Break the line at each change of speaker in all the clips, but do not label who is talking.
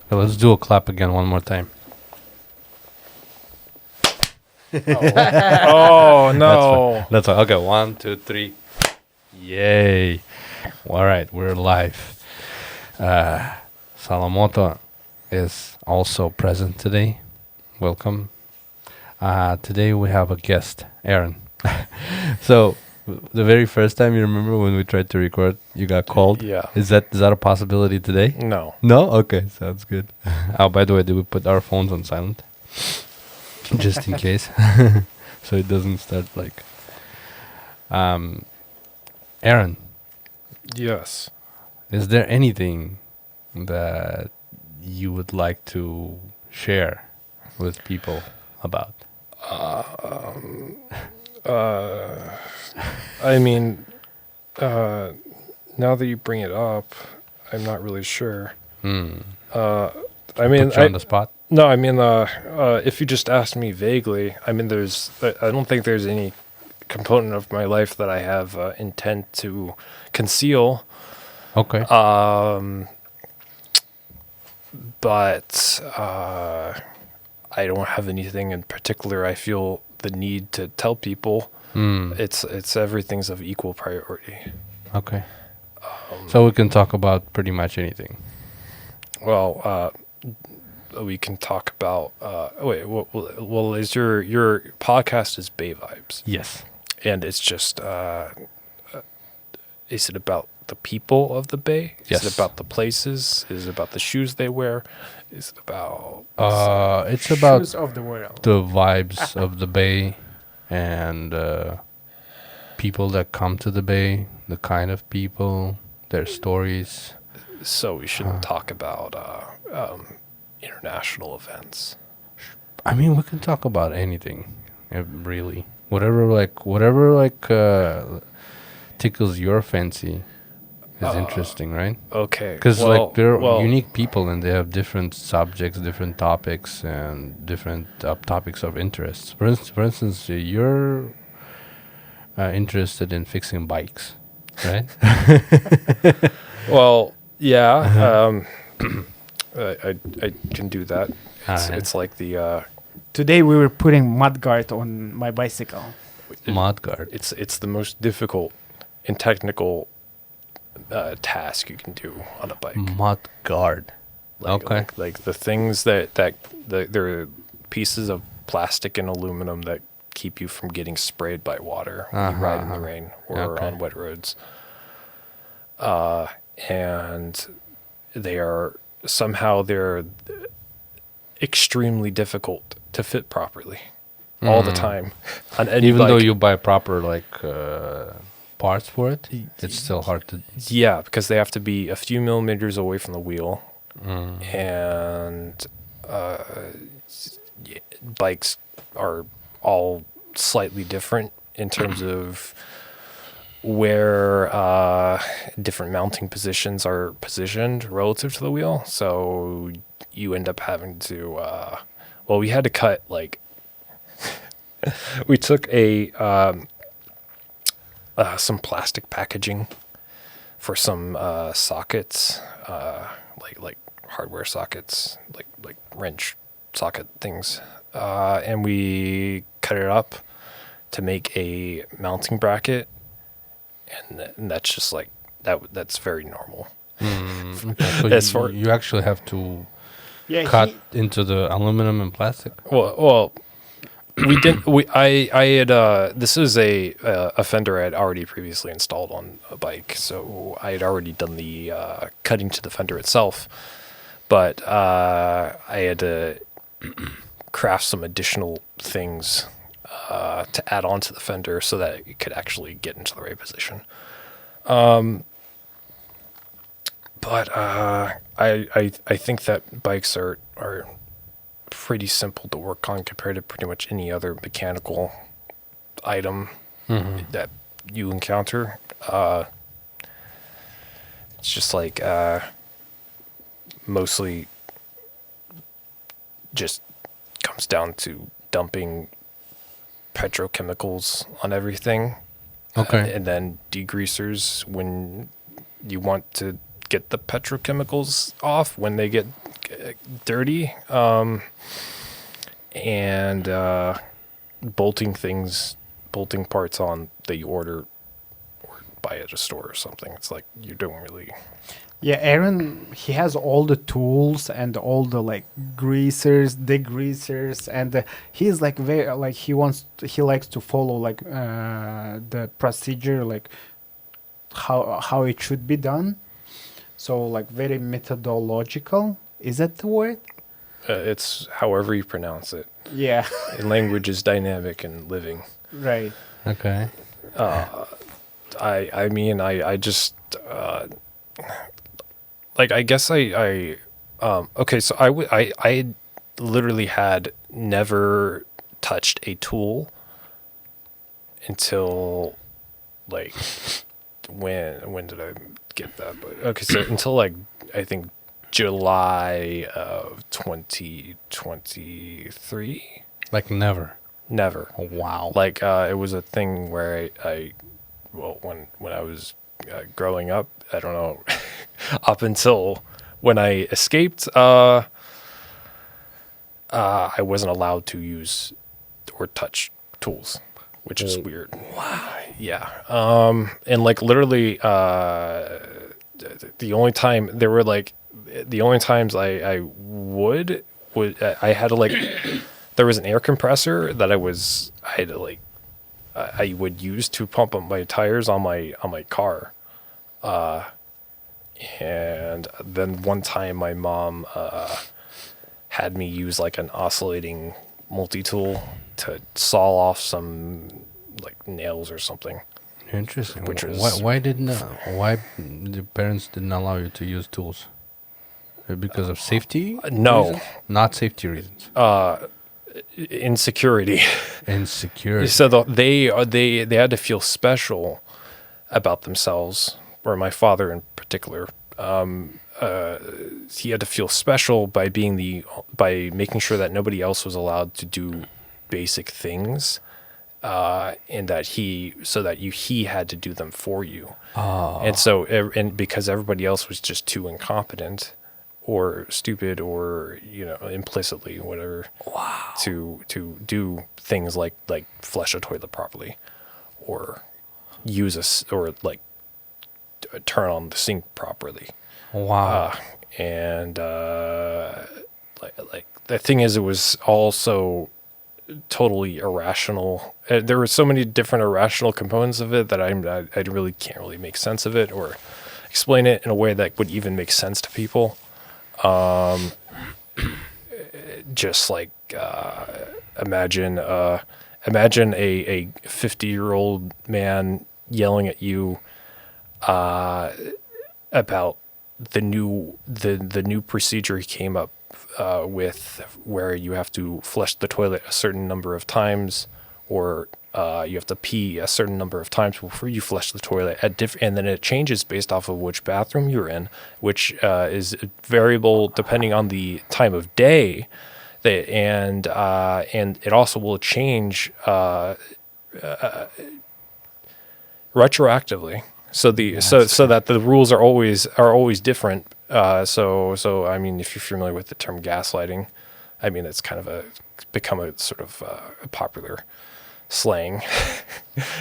Okay, let's do a clap again one more time.
Oh no!
That's fine. Okay, 1, 2, 3. Yay! All right, we're live. Salamoto is also present today. Welcome. Today we have a guest, Aaron. So, the very first time you remember when we tried to record, you got called.
Yeah.
Is that a possibility today?
No.
No? Okay, sounds good. Oh, by the way, did we put our phones on silent? Just in case. So it doesn't start like... Aaron,
Yes.
is there anything that you would like to share with people about?
I mean, now that you bring it up, I'm not really sure. I mean,
Put you on the spot?
no, I mean, if you just asked me vaguely, I mean, I don't think there's any component of my life that I have intent to conceal.
Okay.
But I don't have anything in particular I feel the need to tell people. It's everything's of equal priority.
Okay. So we can talk about pretty much anything.
Well, we can talk about. Well, is your podcast is Bay Vibes,
Yes.
and it's just. Is it about the people of the Bay?
Yes.
Is it about the places? Is it about the shoes they wear? Is it about?
It's about
Shoes of the world.
the vibes of the Bay and people that come to the Bay, the kind of people, their stories.
So we shouldn't talk about international events.
I mean, we can talk about anything, really. Whatever tickles your fancy is interesting, right?
Okay.
Because they're
well,
unique people and they have different subjects, different topics, and different topics of interest. For instance, you're interested in fixing bikes, right?
Well, yeah. I can do that. It's like the
Today we were putting mudguard on my bicycle.
Mudguard.
it's the most difficult and technical task you can do on a bike.
Mudguard. Okay.
Like the things that there are pieces of plastic and aluminum that keep you from getting sprayed by water when you ride in the rain or on wet roads. And they're extremely difficult to fit properly all the time on any
Even
bike.
though you buy proper parts for it, it's still hard to.
Yeah, because they have to be a few millimeters away from the wheel, and bikes are all slightly different in terms of where different mounting positions are positioned relative to the wheel. So you end up having to, we had to cut we took some plastic packaging for some sockets, like hardware sockets, like wrench socket things, and we cut it up to make a mounting bracket, and that's just like that's very normal.
Okay, so you actually have to cut into the aluminum and plastic.
Well, we didn't. I had. This is a fender I had already previously installed on a bike, so I had already done the cutting to the fender itself. But I had to craft some additional things to add on to the fender so that it could actually get into the right position. But I think that bikes are pretty simple to work on compared to pretty much any other mechanical item that you encounter. It's just like mostly just comes down to dumping petrochemicals on everything.
Okay.
And then degreasers when you want to get the petrochemicals off when they get dirty, and bolting parts on that you order or buy at a store or something. It's like you don't really.
Yeah, Aaron, he has all the tools and all the like greasers, degreasers, and he's like very like he likes to follow like the procedure, like how it should be done. So like very methodological. Is that the word?
It's however you pronounce it.
Yeah.
Language is dynamic and living.
Right.
Okay.
I mean, I just, like, I guess okay, so I literally had never touched a tool until, like, when did I get that? But, okay, so until, like, I think July of 2023.
Like never.
Never.
Oh, wow.
Like, it was a thing where well, when I was growing up, I don't know, up until when I escaped, I wasn't allowed to use or touch tools, which is weird. Wow. Yeah. And like literally, the only time there were like, the only times I would I had to like, there was an air compressor that I had to like, I would use to pump up my tires on my car. And then one time my mom had me use like an oscillating multi-tool to saw off some like nails or something.
Interesting.
Which was
why the parents didn't allow you to use tools? Because of safety?
No.
Reasons? Not safety reasons.
Insecurity.
Insecurity.
So they had to feel special about themselves, or my father in particular. He had to feel special by by making sure that nobody else was allowed to do basic things, and that he had to do them for you.
Oh.
And because everybody else was just too incompetent or stupid or, you know, implicitly whatever.
Wow.
To do things like flush a toilet properly, or or like turn on the sink properly.
Wow.
And like the thing is, it was also totally irrational. There were so many different irrational components of it that I really can't really make sense of it or explain it in a way that would even make sense to people. Just like imagine a 50-year-old man yelling at you about the new procedure he came up with, where you have to flush the toilet a certain number of times, or you have to pee a certain number of times before you flush the toilet and then it changes based off of which bathroom you're in, which is variable depending on the time of day. And it also will change retroactively. So that the rules are always different. So I mean, if you're familiar with the term gaslighting, I mean it's kind of become a sort of a popular slang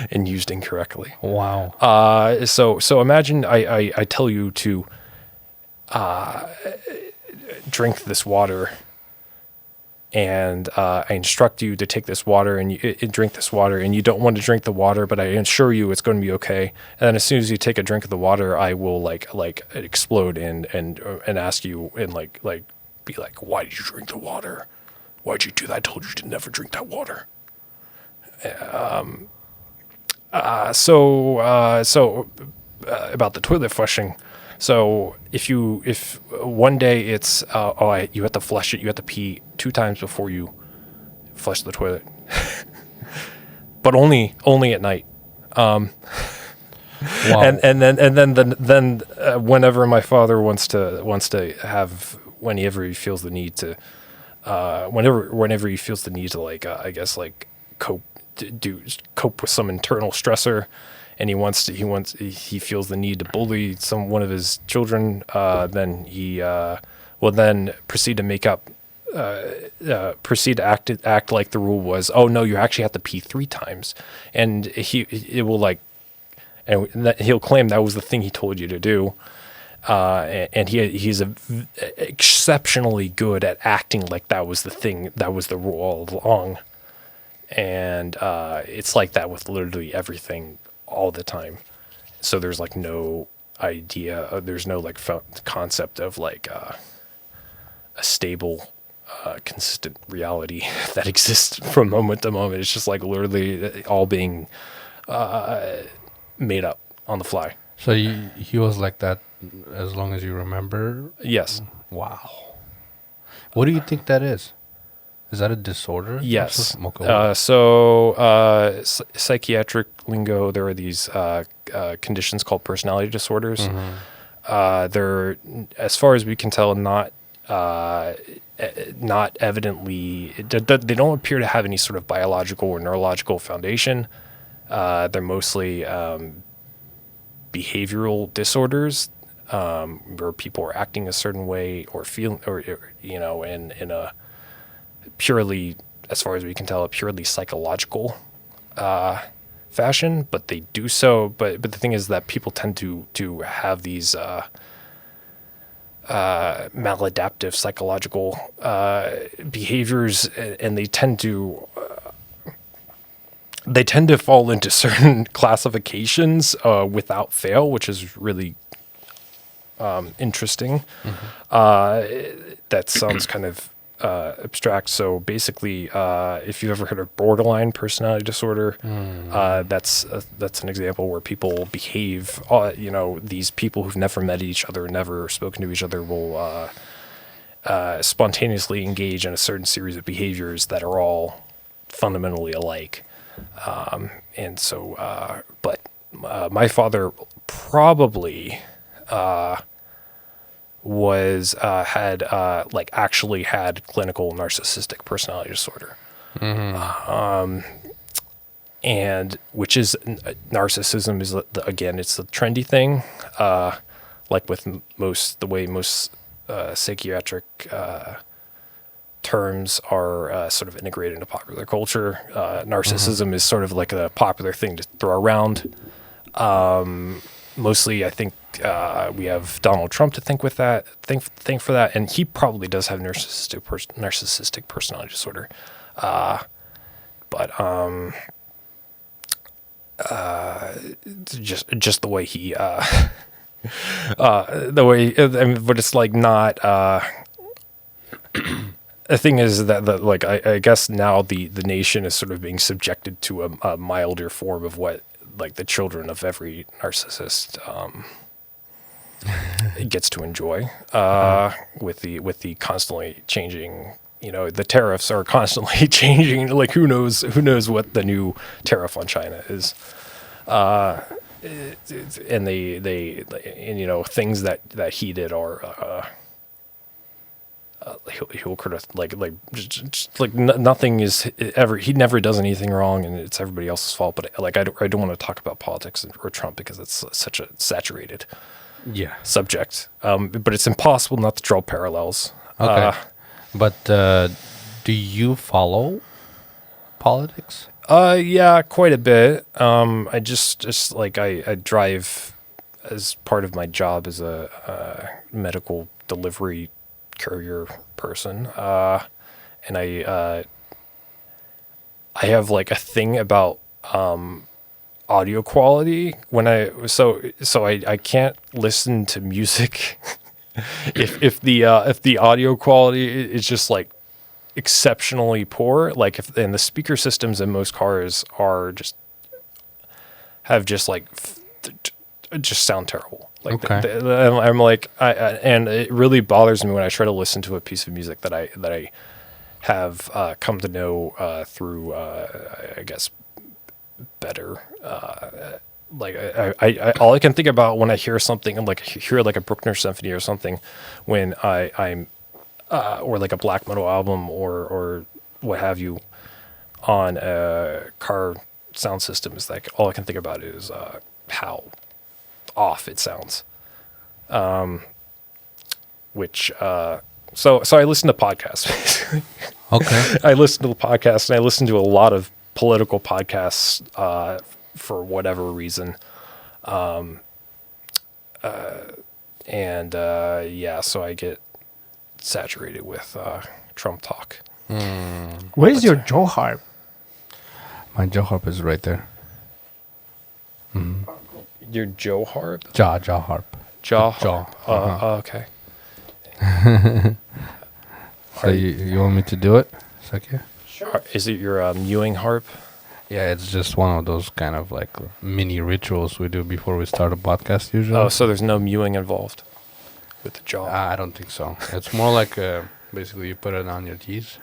and used incorrectly.
Wow.
So imagine I tell you to drink this water. And I instruct you to take this water and you drink this water, and you don't want to drink the water, but I assure you it's going to be okay. And then as soon as you take a drink of the water, I will like explode and ask you and like be like, why did you drink the water? Why'd you do that? I told you to never drink that water. So about the toilet flushing. So if one day it's you have to flush it, you have to pee 2 times before you flush the toilet, but only at night.
Wow.
And then whenever my father wants to have, whenever he feels the need to, whenever he feels the need to like I guess like cope with some internal stressor. And he feels the need to bully one of his children. Then he will then proceed to make up, proceed to act like the rule was, oh no, you actually have to pee 3 times, and it will like, and he'll claim that was the thing he told you to do, and he's exceptionally good at acting like that was the thing, that was the rule all along, and it's like that with literally everything all the time. So there's like no idea, there's no like concept of like a stable, consistent reality that exists from moment to moment. It's just like literally all being made up on the fly.
So he was like that as long as you remember?
Yes.
Wow. What do you think that is? Is that a disorder?
Yes.
Okay.
Psychiatric lingo, there are these conditions called personality disorders. They're, as far as we can tell, not evidently, they don't appear to have any sort of biological or neurological foundation. They're mostly behavioral disorders, where people are acting a certain way or feeling, or in a purely, as far as we can tell, a purely psychological fashion. But they do so. But the thing is that people tend to have these maladaptive psychological behaviors, and they tend to fall into certain classifications without fail, which is really interesting. That sounds kind of abstract. So basically, if you've ever heard of borderline personality disorder, that's an example where people behave. These people who've never met each other, never spoken to each other, will spontaneously engage in a certain series of behaviors that are all fundamentally alike. And so, but my father probably actually had clinical narcissistic personality disorder. And which is, narcissism is again, it's the trendy thing, like with most psychiatric terms are sort of integrated into popular culture. Narcissism is sort of like a popular thing to throw around. Mostly, I think we have Donald Trump to thank for that, and he probably does have narcissistic personality disorder. But just the way he but it's like not. The thing is that I guess now the nation is sort of being subjected to a milder form of what like the children of every narcissist gets to enjoy, with the constantly changing. The tariffs are constantly changing. Like who knows what the new tariff on China is, and things that he did are. He'll kind of just nothing is ever. He never does anything wrong, and it's everybody else's fault. But I don't want to talk about politics or Trump because it's such a saturated subject. But it's impossible not to draw parallels.
Okay, but do you follow politics?
Yeah, quite a bit. I just like I drive as part of my job as a medical delivery courier person, and I have like a thing about audio quality when I can't listen to music if the audio quality is just like exceptionally poor, like and the speaker systems in most cars just sound terrible. Like I'm like, and it really bothers me when I try to listen to a piece of music that I have come to know through I guess better. Like I all I can think about when I hear something, and like hear like a Bruckner symphony or something, when I'm or like a black metal album or what have you on a car sound system, is like all I can think about is how off it sounds. which so I listen to podcasts. Basically.
Okay.
I listen to the podcasts, and I listen to a lot of political podcasts for whatever reason. So I get saturated with Trump talk.
Where's your jaw harp?
My jaw harp is right there.
Your Joe harp?
Jaw harp.
Jaw. Okay.
So you want me to do it? Sakya?
Is it your mewing harp?
Yeah, it's just one of those kind of like mini rituals we do before we start a podcast usually.
Oh, so there's no mewing involved with the jaw.
I don't think so. It's more like basically you put it on your teeth,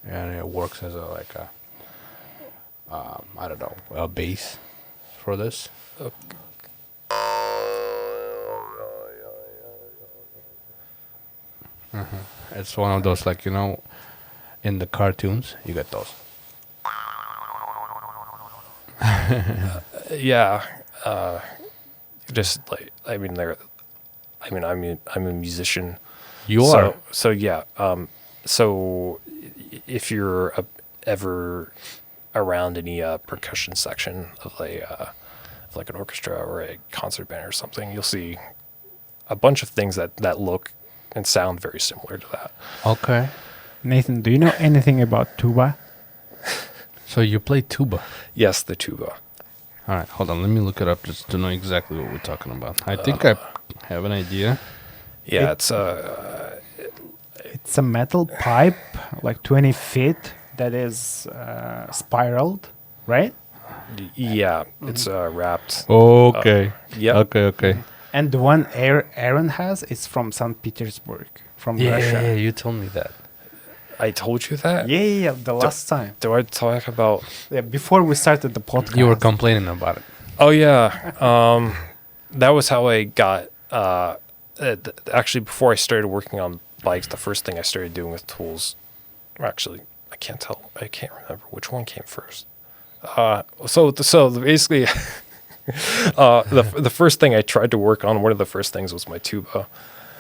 and it works as a I don't know, a base for this. It's one of those like in the cartoons you get those.
Yeah. Just like I'm a musician.
You are.
So yeah. So if you're ever around any percussion section of like an orchestra or a concert band or something, you'll see a bunch of things that look and sound very similar to that.
Okay.
Nathan, do you know anything about tuba?
So you play tuba.
Yes, the tuba.
All right, hold on. Let me look it up just to know exactly what we're talking about. I think I have an idea.
Yeah,
It's a metal pipe, like 20 feet, that is spiraled, right?
yeah, it's wrapped.
Okay.
Yep.
Okay.
And the one Aaron has is from St. Petersburg, from
Yeah,
Russia.
you told me that.
I told you that?
Yeah, the last time.
Do I talk about...
Yeah, before we started the podcast.
You were complaining about it.
Oh, yeah. That was how I got... actually, before I started working on bikes, the first thing I started doing with tools... Actually, I can't remember which one came first. So basically... the first thing I tried to work on, one of the first things was my tuba.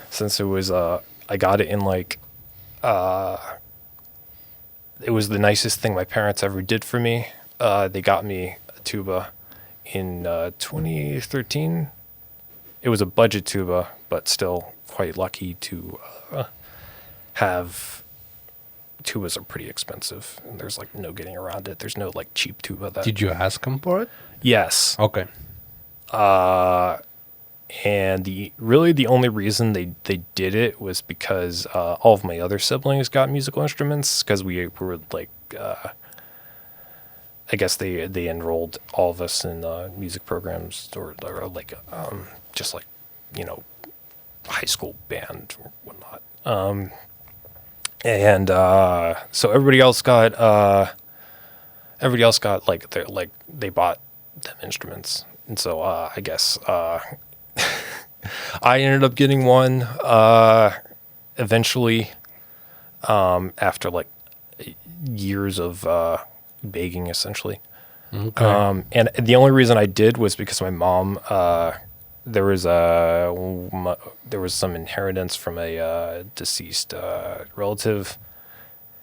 Since it was... I got it in like... it was the nicest thing my parents ever did for me. They got me a tuba in 2013. It was a budget tuba, but still quite lucky to have... Tubas are pretty expensive, and there's like no getting around it. There's no like cheap tuba.
Did you ask them for it?
Yes.
Okay.
And the only reason they did it was because all of my other siblings got musical instruments, because we were like I guess they enrolled all of us in music programs or like just like high school band or whatnot. So everybody else got like they bought them instruments, and so I guess I ended up getting one eventually after like years of begging, essentially.
Okay.
And the only reason I did was because my mom there was some inheritance from a deceased relative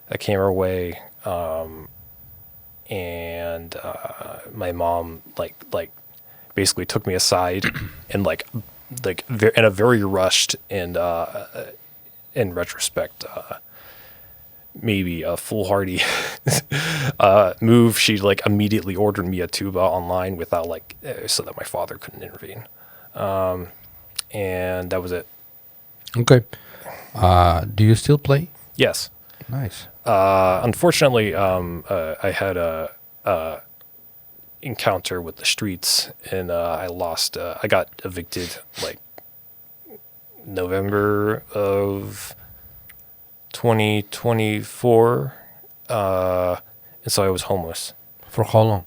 that came our way, and my mom like basically took me aside and like in a very rushed and in retrospect maybe a foolhardy move, she like immediately ordered me a tuba online without like so that my father couldn't intervene. And that was it.
Okay. Do you still play?
Yes.
Nice.
Unfortunately, I had a encounter with the streets, and I lost. I got evicted like November of 2024, and so I was homeless.
For how long?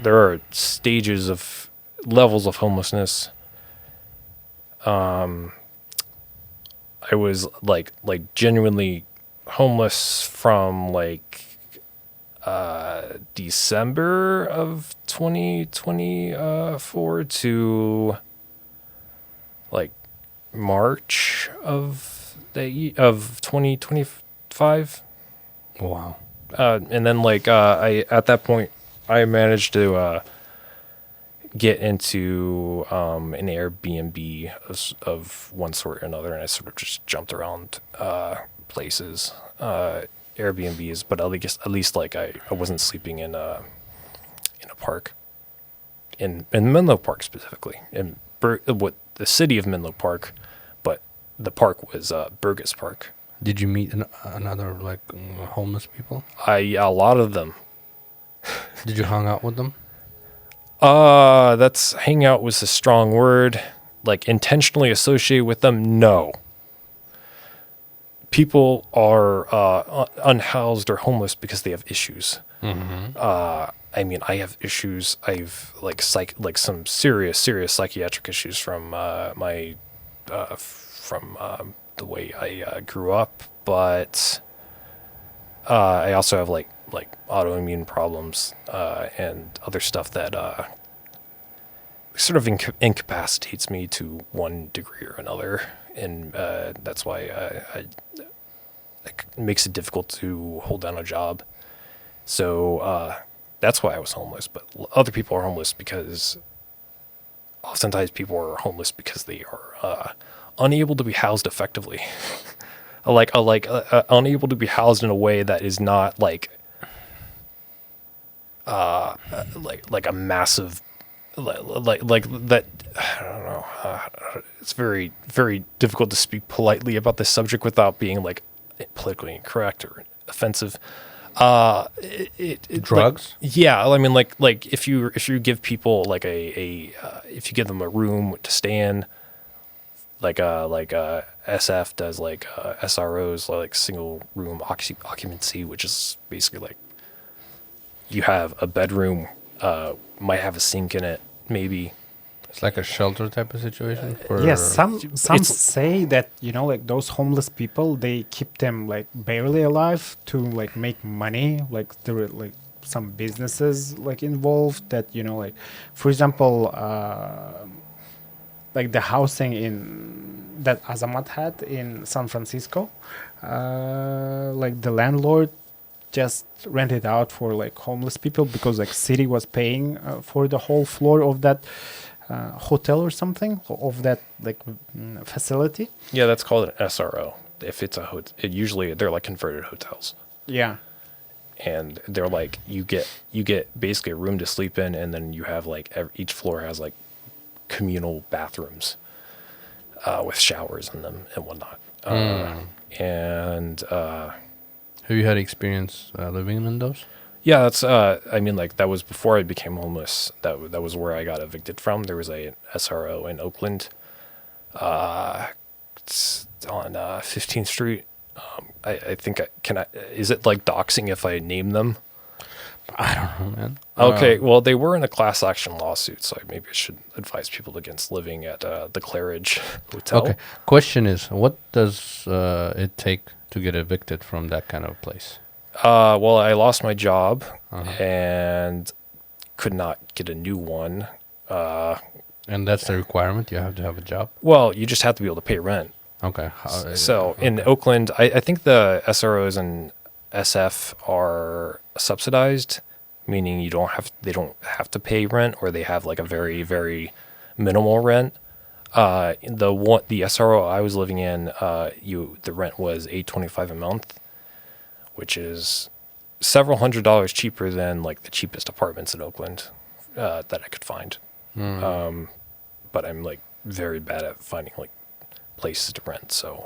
There are stages of levels of homelessness. I was like genuinely homeless from like December of 2024 to March of 2025.
Wow.
And then like I at that point I managed to get into an Airbnb of one sort or another, and I sort of just jumped around places, Airbnbs, but at least like I wasn't sleeping in a park, in Menlo Park specifically, in what the city of Menlo Park, but the park was Burgess Park.
Did you meet another like homeless people?
A lot of them.
Did you hang out with them?
That's hang out was a strong word. Like intentionally associate with them, no. People are unhoused or homeless because they have issues.
Mm-hmm.
I mean, I have issues. I've like some serious psychiatric issues from the way I grew up, but I also have like autoimmune problems and other stuff that sort of incapacitates me to one degree or another, and that's why it makes it difficult to hold down a job. So that's why I was homeless. But other people are homeless because oftentimes people are homeless because they are unable to be housed effectively. Unable to be housed in a way that is not like a massive like that. I don't know. It's very, very difficult to speak politely about this subject without being like politically incorrect or offensive.
Drugs?
Like, yeah, I mean, like if you give people like if you give them a room to stay in, like SF does like SROs, like single room occupancy, which is basically like you have a bedroom, might have a sink in it, maybe.
It's like a shelter type of situation.
Yes, some say that, you know, like those homeless people, they keep them like barely alive to like make money. Like there are like some businesses like involved that, you know, like for example, like the housing that Azamat had in San Francisco, like the landlord just rented out for like homeless people because like city was paying for the whole floor of that hotel or something, of that like facility.
Yeah, that's called an SRO. If it's a hotel, usually they're like converted hotels.
Yeah.
And they're like you get basically a room to sleep in, and then you have like each floor has like communal bathrooms with showers in them and whatnot. And
have you had experience living in those?
yeah, that's I mean, like that was before I became homeless. That was where I got evicted from. There was a SRO in Oakland. It's on 15th Street. I think is it like doxing if I name them?
I don't know, man.
Okay, well, they were in a class action lawsuit, so maybe I should advise people against living at the Claridge Hotel.
Okay. Question is, what does it take to get evicted from that kind of place?
Well, I lost my job and could not get a new one.
And that's the requirement? You have to have a job?
Well, you just have to be able to pay rent.
Okay.
So in Oakland, I think the SROs and SF are subsidized, meaning they don't have to pay rent, or they have like a very, very minimal rent. The SRO I was living in, the rent was $825 a month, which is several $100s cheaper than like the cheapest apartments in Oakland that I could find. But I'm like very bad at finding like places to rent. So,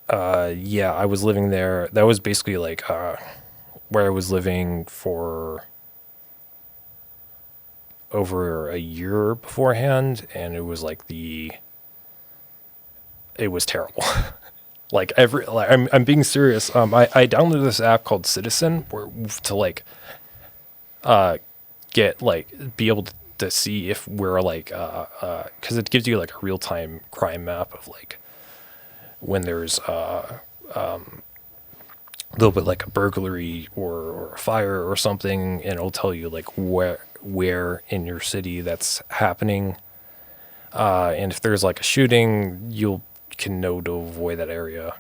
yeah, I was living there. That was basically like where I was living for over a year beforehand, and it was like it was terrible. I'm being serious. I downloaded this app called Citizen to like get like be able to see if we're like because it gives you like a real-time crime map of like when there's a little bit like a burglary or a fire or something, and it'll tell you like where in your city that's happening. And if there's like a shooting, you can know to avoid that area.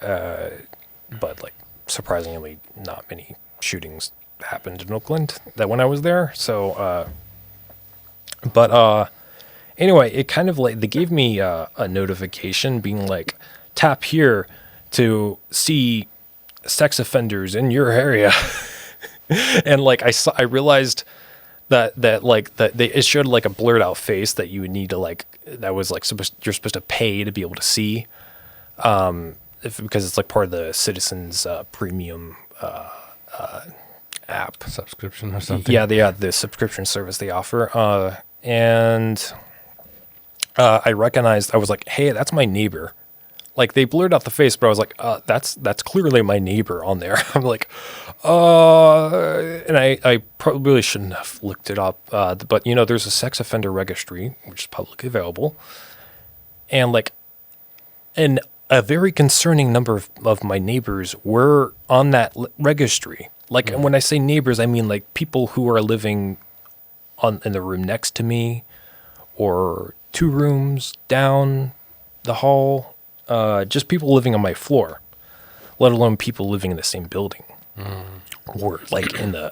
But like surprisingly, not many shootings happened in Oakland that when I was there. So, anyway, it kind of like they gave me a notification being like, tap here to see sex offenders in your area. And like I realized that it showed like a blurred out face that you would need to like, that was like you're supposed to pay to be able to see, because it's like part of the Citizens premium app
Subscription or something.
Yeah, the subscription service they offer. And I recognized, I was like, hey, that's my neighbor. Like they blurred out the face, but I was like, that's clearly my neighbor on there. I'm like, and I probably shouldn't have looked it up. But you know, there's a sex offender registry, which is publicly available. And like, and a very concerning number of my neighbors were on that registry. Like, and when I say neighbors, I mean like people who are living in the room next to me, or 2 rooms down the hall, just people living on my floor, let alone people living in the same building, or like in an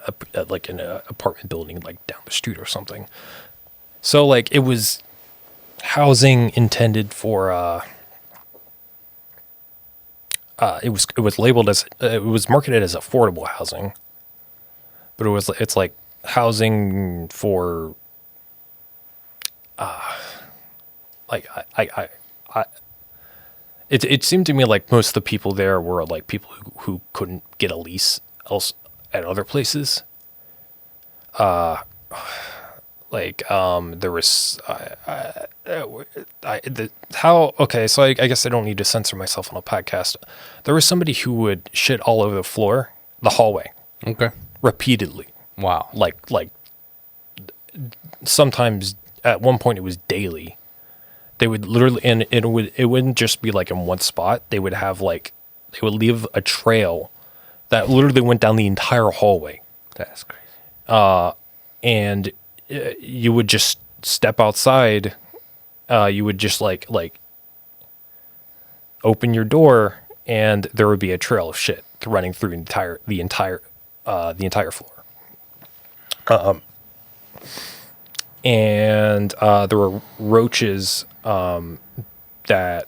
apartment building like down the street or something. So like it was housing intended for. It was labeled as it was marketed as affordable housing, but it's like housing for like it seemed to me like most of the people there were like people who couldn't get a lease else at other places. There was so I guess I don't need to censor myself on a podcast. There was somebody who would shit all over the floor, the hallway.
Okay.
Repeatedly.
Wow.
Like sometimes at one point it was daily. They would literally, and it wouldn't just be like in one spot. They would leave a trail that literally went down the entire hallway.
That's crazy.
And you would just step outside. You would just like open your door, and there would be a trail of shit running through the entire floor. And there were roaches that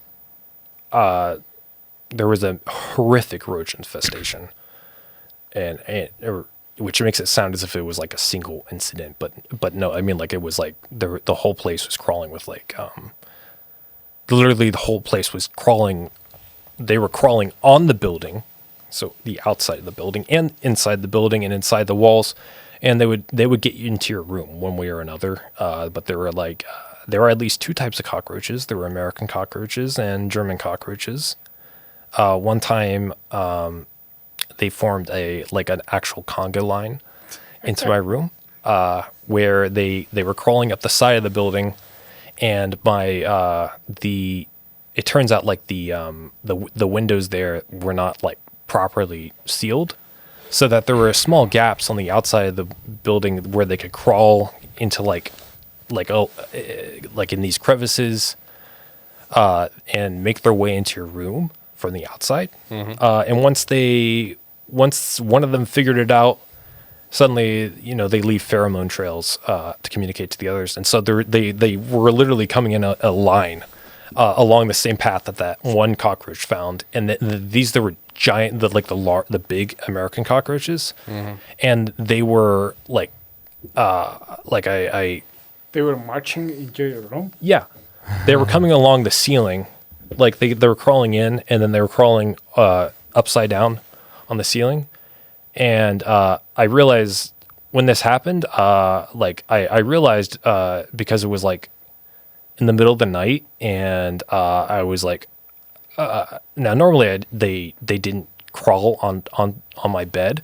there was a horrific roach infestation, which makes it sound as if it was like a single incident, but no, I mean like it was like the whole place was crawling with like literally the whole place was crawling. They were crawling on the building, so the outside of the building and inside the building and inside the walls, and they would get you into your room one way or another. But there were at least 2 types of cockroaches. There were American cockroaches and German cockroaches. One time, they formed an actual conga line into my room, where they were crawling up the side of the building, and it turns out like the windows there were not like properly sealed, so that there were small gaps on the outside of the building where they could crawl into like in these crevices, and make their way into your room from the outside. And once one of them figured it out, suddenly, they leave pheromone trails to communicate to the others. And so they were literally coming in a line along the same path that one cockroach found. And there were giant, the big American cockroaches. And they were
They were marching into your room?
Yeah. They were coming along the ceiling. Like they were crawling in, and then they were crawling upside down on the ceiling. And I realized when this happened, I realized because it was like in the middle of the night, and I was like, now normally they didn't crawl on my bed,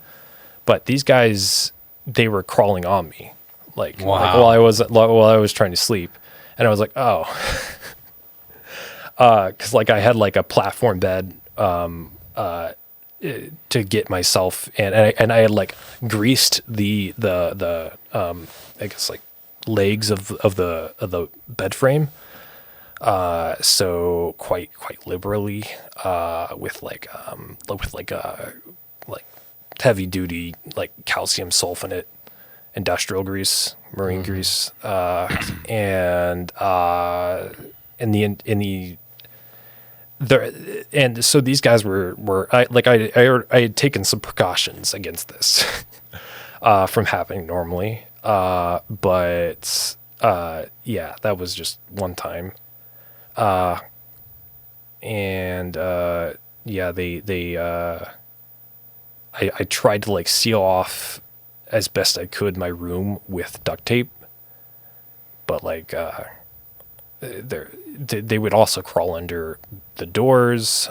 but these guys, they were crawling on me, while I was trying to sleep, and I was like, oh, because I had like a platform bed. to get myself, and I had like greased the I guess like legs of the bed frame, so quite liberally, with like heavy duty like calcium sulfonate industrial grease, marine grease, and in the there, and so these guys were I had taken some precautions against this from happening normally, but yeah, that was just one time, and yeah, I tried to like seal off as best I could my room with duct tape, but like they would also crawl under the doors,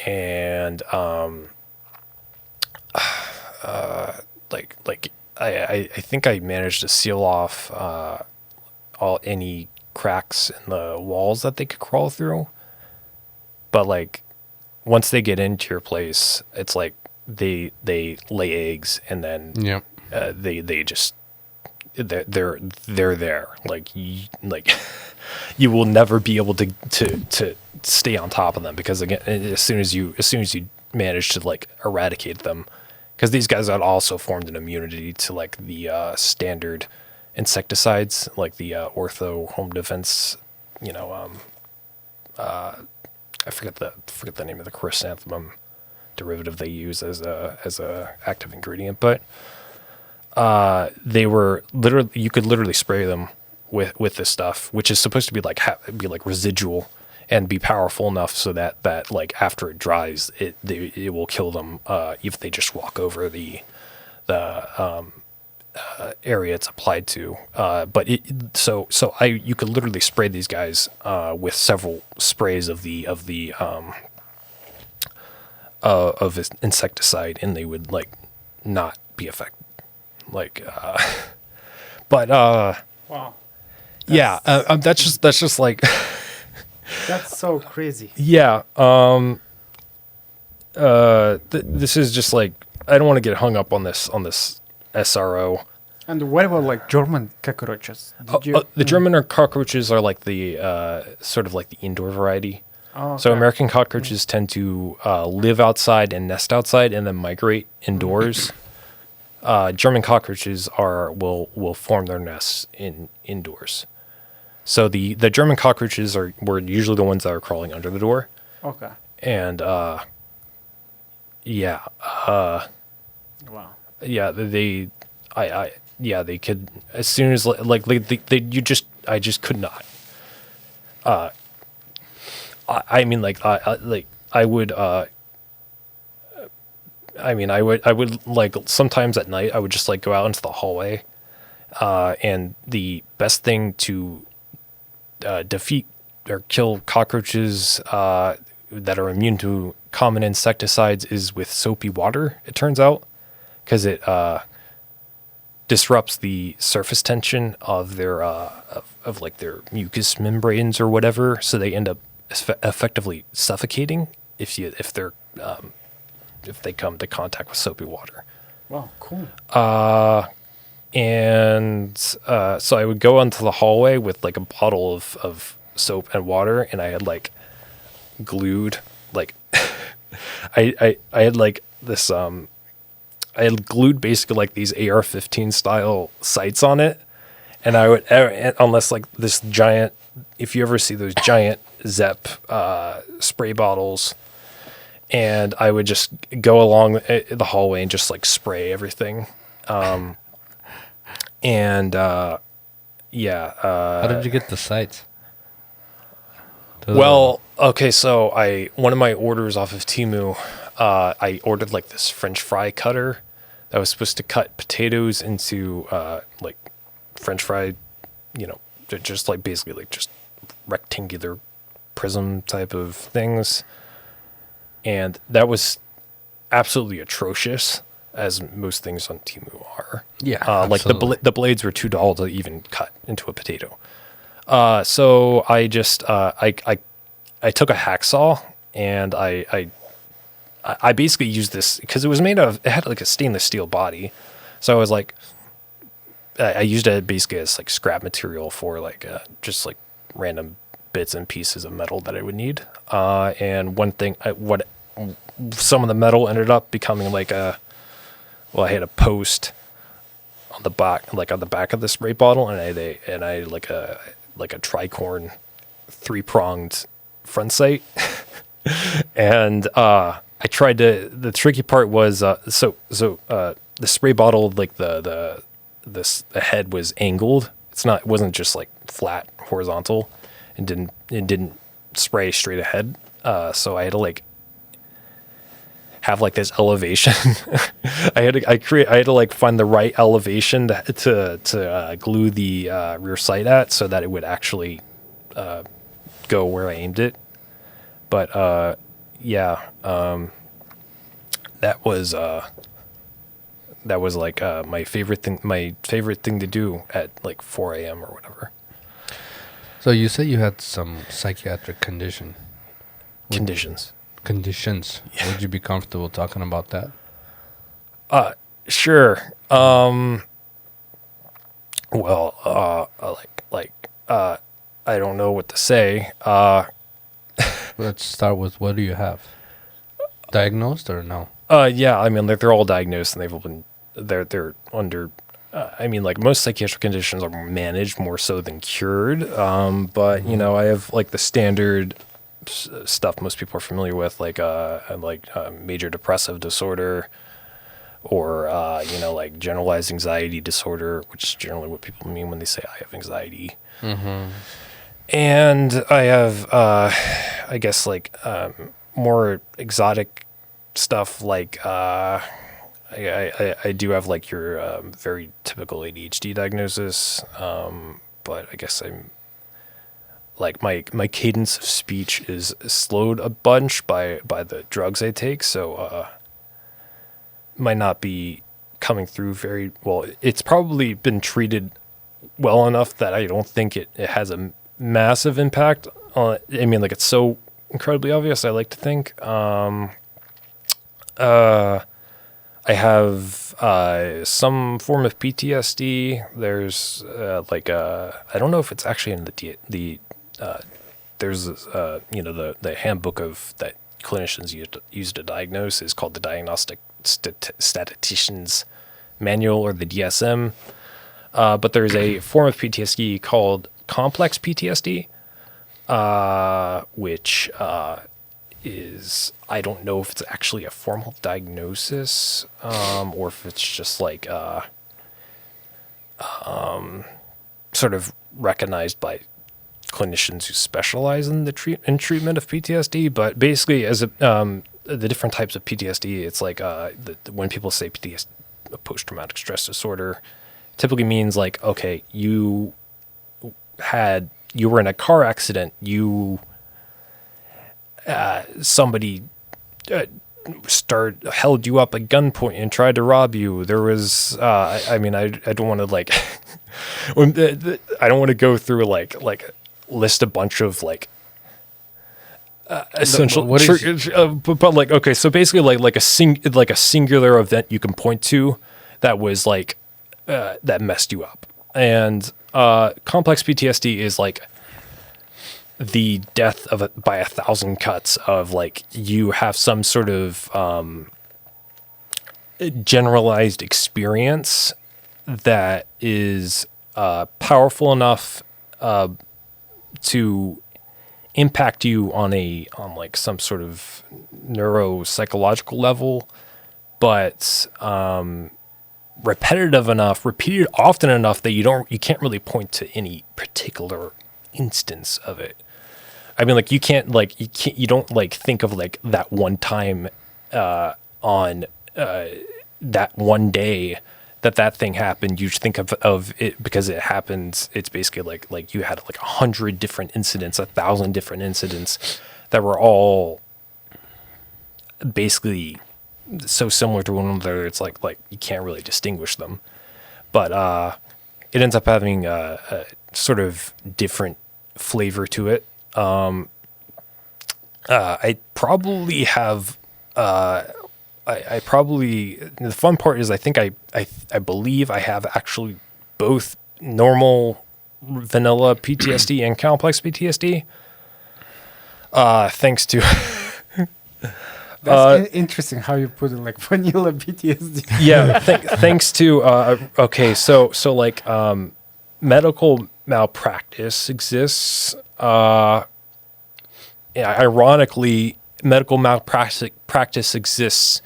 and like I think I managed to seal off any cracks in the walls that they could crawl through, but like once they get into your place, it's like they lay eggs, and then
Yep.
they just they're there, like you will never be able to stay on top of them, because again, as soon as you manage to like eradicate them, because these guys had also formed an immunity to like the standard insecticides, like the ortho home defense, I forget the name of the chrysanthemum derivative they use as a active ingredient, but they were literally, you could literally spray them with this stuff, which is supposed to be like residual and be powerful enough so that like after it dries, it will kill them if they just walk over the area it's applied to. But you could literally spray these guys with several sprays of this insecticide, and they would like not be affected. Like, but
Wow.
yeah, that's just like
That's so crazy.
yeah. This is just like, I don't want to get hung up on this SRO.
And what about like German cockroaches?
The German cockroaches are like the sort of like the indoor variety.
Oh,
So
okay.
American cockroaches tend to live outside and nest outside and then migrate indoors. German cockroaches will form their nests indoors. So the German cockroaches were usually the ones that are crawling under the door.
Okay.
And yeah,
Wow.
yeah, they could, as soon as I just could not. I mean, like I would like sometimes at night I would just like go out into the hallway, and the best thing to defeat or kill cockroaches that are immune to common insecticides is with soapy water, it turns out, because it disrupts the surface tension of their of like their mucous membranes or whatever, so they end up effectively suffocating if they come to contact with soapy water.
Wow. Cool.
And so I would go onto the hallway with like a bottle of soap and water, and I had like glued like I had like this I had glued basically like these AR-15 style sights on it, and I would, unless like this giant, if you ever see those giant Zep spray bottles, and I would just go along the hallway and just like spray everything. And yeah.
How did you get the sights?
Well, okay, so one of my orders off of Temu, I ordered like this French fry cutter that was supposed to cut potatoes into like French fry, they're just like basically like just rectangular prism type of things. And that was absolutely atrocious, as most things on Temu are.
Yeah,
like
absolutely.
the blades were too dull to even cut into a potato. So I just I took a hacksaw and I I basically used this because it had like a stainless steel body. So I was like, I used it basically as like scrap material for like just like random bits and pieces of metal that I would need. And one thing, some of the metal ended up becoming like I had a post on the back, like on the back of the spray bottle, and I like a tricorn 3-pronged front sight. And I tried to. The tricky part was the spray bottle, like the head was angled. It wasn't just like flat horizontal, and didn't spray straight ahead. So I had to like have like this elevation. I had to like find the right elevation to glue the rear sight at, so that it would actually go where I aimed it. But that was like my favorite thing to do at like 4 a.m. or whatever.
So you say you had some psychiatric conditions.
Yeah.
Would you be comfortable talking about that?
Sure. I don't know what to say.
Let's start with, what do you have? Diagnosed or no?
Yeah, I mean, like, they're all diagnosed, and they're under. I mean, like, most psychiatric conditions are managed more so than cured. But you know, I have like the standard stuff most people are familiar with, like major depressive disorder, or like generalized anxiety disorder, which is generally what people mean when they say I have anxiety.
Mm-hmm.
And I have, I guess, like more exotic stuff, like I do have like your very typical ADHD diagnosis, but I guess I'm like my cadence of speech is slowed a bunch by the drugs I take, so might not be coming through very well. It's probably been treated well enough that I don't think it has a massive impact on. I mean, like, it's so incredibly obvious, I like to think. I have some form of PTSD. There's I don't know if it's actually in there's the handbook of that clinicians use to diagnose is called the Diagnostic Statistician's Manual, or the DSM. But there's a form of PTSD called Complex PTSD, which is, I don't know if it's actually a formal diagnosis, or if it's just like sort of recognized by clinicians who specialize in the treatment of PTSD. But basically, as the different types of PTSD, it's like when people say PTSD, post-traumatic stress disorder, typically means like, okay, you were in a car accident, somebody held you up at gunpoint and tried to rob you. There was I don't want to like I don't want to go through like list a bunch of like essential but like, okay, so basically like a singular event you can point to that was like that messed you up. And complex PTSD is like the death by 1,000 cuts of like, you have some sort of generalized experience that is powerful enough to impact you on like some sort of neuropsychological level, but repeated often enough that you can't really point to any particular instance of it. I mean, like, you don't like think of like that one time on that one day that thing happened. You think of it because it happens. It's basically like you had like 100 different incidents, 1,000 different incidents that were all basically so similar to one another. It's like you can't really distinguish them, but it ends up having a sort of different flavor to it. I probably have I probably, the fun part is I think I believe I have actually both normal vanilla PTSD and complex PTSD. Thanks to
That's interesting how you put it, like vanilla PTSD.
yeah, thanks to okay, so like medical malpractice exists. Yeah, ironically, medical malpractice exists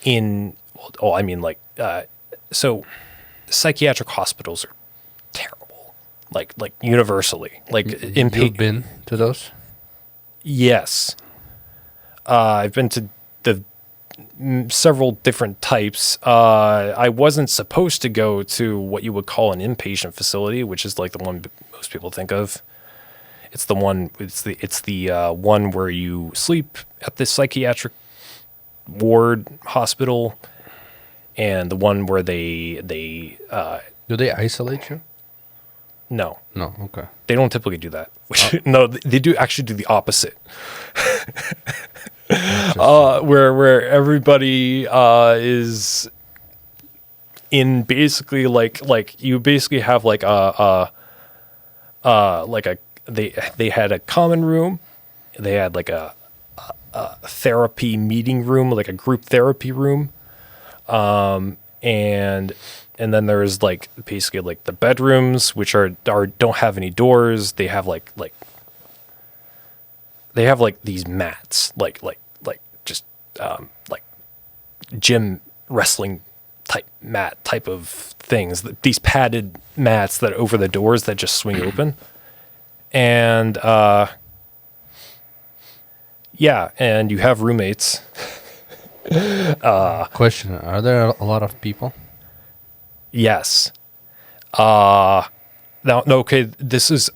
in. Oh, I mean, like, so psychiatric hospitals are terrible, like universally, like
You've been to those?
Yes. I've been to the several different types. I wasn't supposed to go to what you would call an inpatient facility, which is like the one most people think of. It's the one. It's the one where you sleep at the psychiatric ward hospital, and the one where they
Do they isolate you?
no.
No. Okay.
They don't typically do that. No, they do actually do the opposite. Where everybody is in basically like you basically have like they had a common room, they had like a therapy meeting room, like a group therapy room, and then there's like basically like the bedrooms, which are don't have any doors. They have like these mats, like just like gym wrestling type of things. These padded mats that over the doors that just swing open, and yeah, and you have roommates.
Question: are there a lot of people?
Yes. Now, no, okay. This is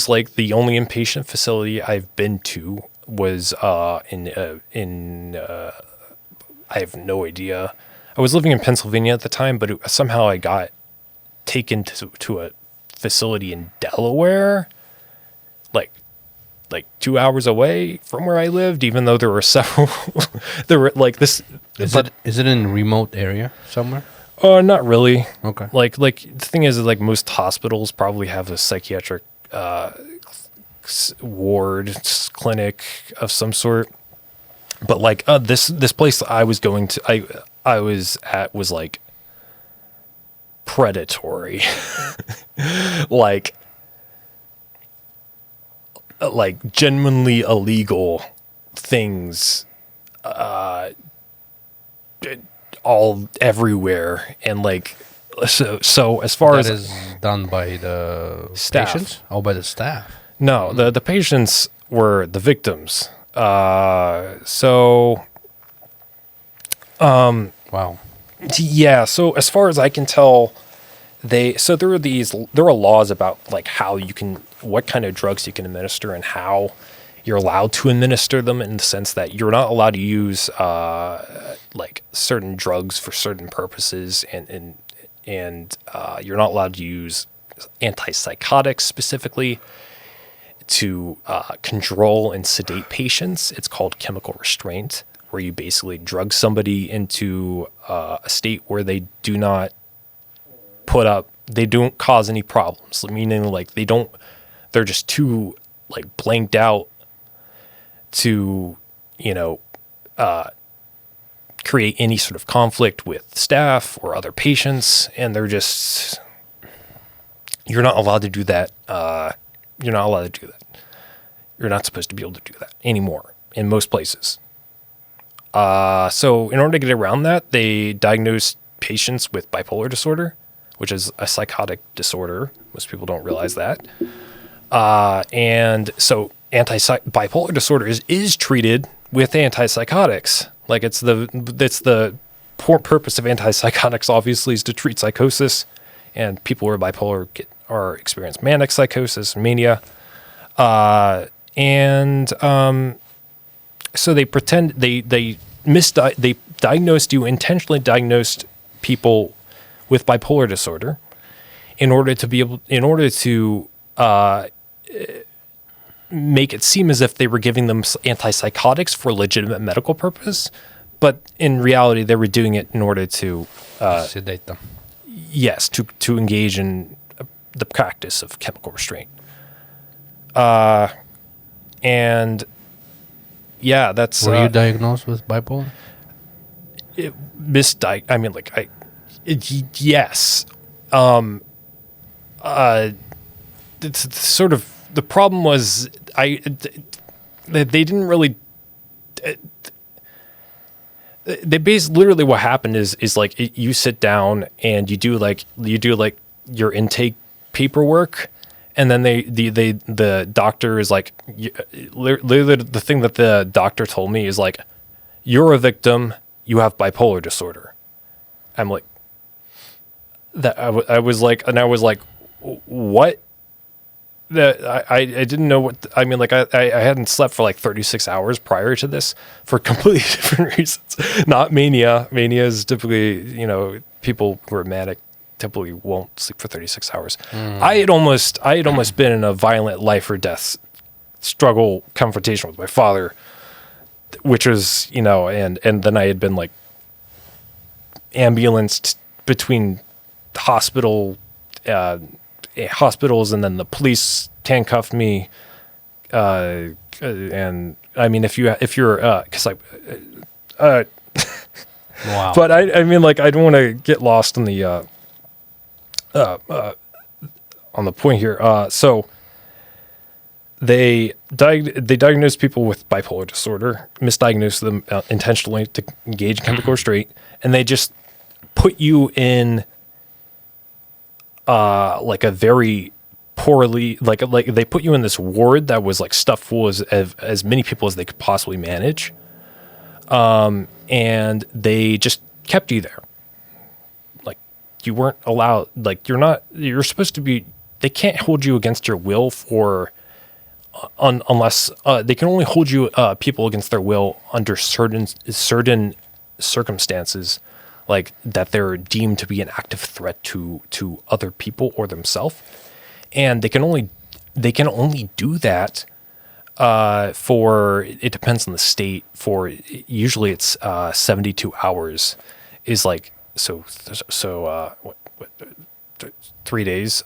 like the only inpatient facility I've been to was in I have no idea. I was living in Pennsylvania at the time, but somehow I got taken to a facility in Delaware, like 2 hours away from where I lived. Even though there were several, there were like this.
Is it in a remote area somewhere?
Not really.
Okay.
Like the thing is like most hospitals probably have a psychiatric ward clinic of some sort. But like this place I was going to I was at was like predatory. like genuinely illegal things all everywhere, and like so as far
That
as
is done by the
Staff.
patients? Oh, by the staff.
no, the patients were the victims. So
Wow.
yeah, so as far as I can tell, there are laws about like what kind of drugs you can administer and how you're allowed to administer them, in the sense that you're not allowed to use like certain drugs for certain purposes, and you're not allowed to use antipsychotics specifically to control and sedate patients. It's called chemical restraint, where you basically drug somebody into a state where they don't cause any problems, meaning like they're just too like blanked out to, create any sort of conflict with staff or other patients, and you're not allowed to do that. You're not allowed to do that. You're not supposed to be able to do that anymore in most places. So in order to get around that, they diagnosed patients with bipolar disorder, which is a psychotic disorder. Most people don't realize that. And so bipolar disorder is treated with antipsychotics. Like it's the purpose of antipsychotics obviously is to treat psychosis, and people who are bipolar experience manic psychosis, mania. So they pretend they intentionally diagnosed people with bipolar disorder in order to make it seem as if they were giving them antipsychotics for legitimate medical purpose, but in reality, they were doing it in order to,
sedate them.
yes, to engage in the practice of chemical restraint. And yeah, that's
Were you diagnosed with bipolar?
I mean, like yes. It's sort of the problem was they didn't really. They basically literally what happened is like you sit down and you do like your intake paperwork, and then the doctor is like, literally the thing that the doctor told me is like, you're a victim, you have bipolar disorder. I'm like, that I was like, what? That I didn't know what I mean. Like I hadn't slept for like 36 hours prior to this for completely different reasons. Not mania. Mania is typically, people who are manic typically won't sleep for 36 hours. I had almost been in a violent life or death struggle confrontation with my father, which was, and then I had been like ambulanced between hospitals, and then the police handcuffed me. And I mean, if you're, cause
Wow.
but I mean, like, I don't want to get lost in the, on the point here. So they diagnose people with bipolar disorder, misdiagnose them intentionally to engage in chemical restraint, and they just put you in like a very poorly, like they put you in this ward that was like stuffed full as many people as they could possibly manage, and they just kept you there. Like you weren't allowed, like you're supposed to be. They can't hold you against your will for. Unless they can only hold you people against their will under certain circumstances, like that they're deemed to be an active threat to other people or themselves, and they can only do that for, it depends on the state, for usually it's 72 hours is like so 3 days.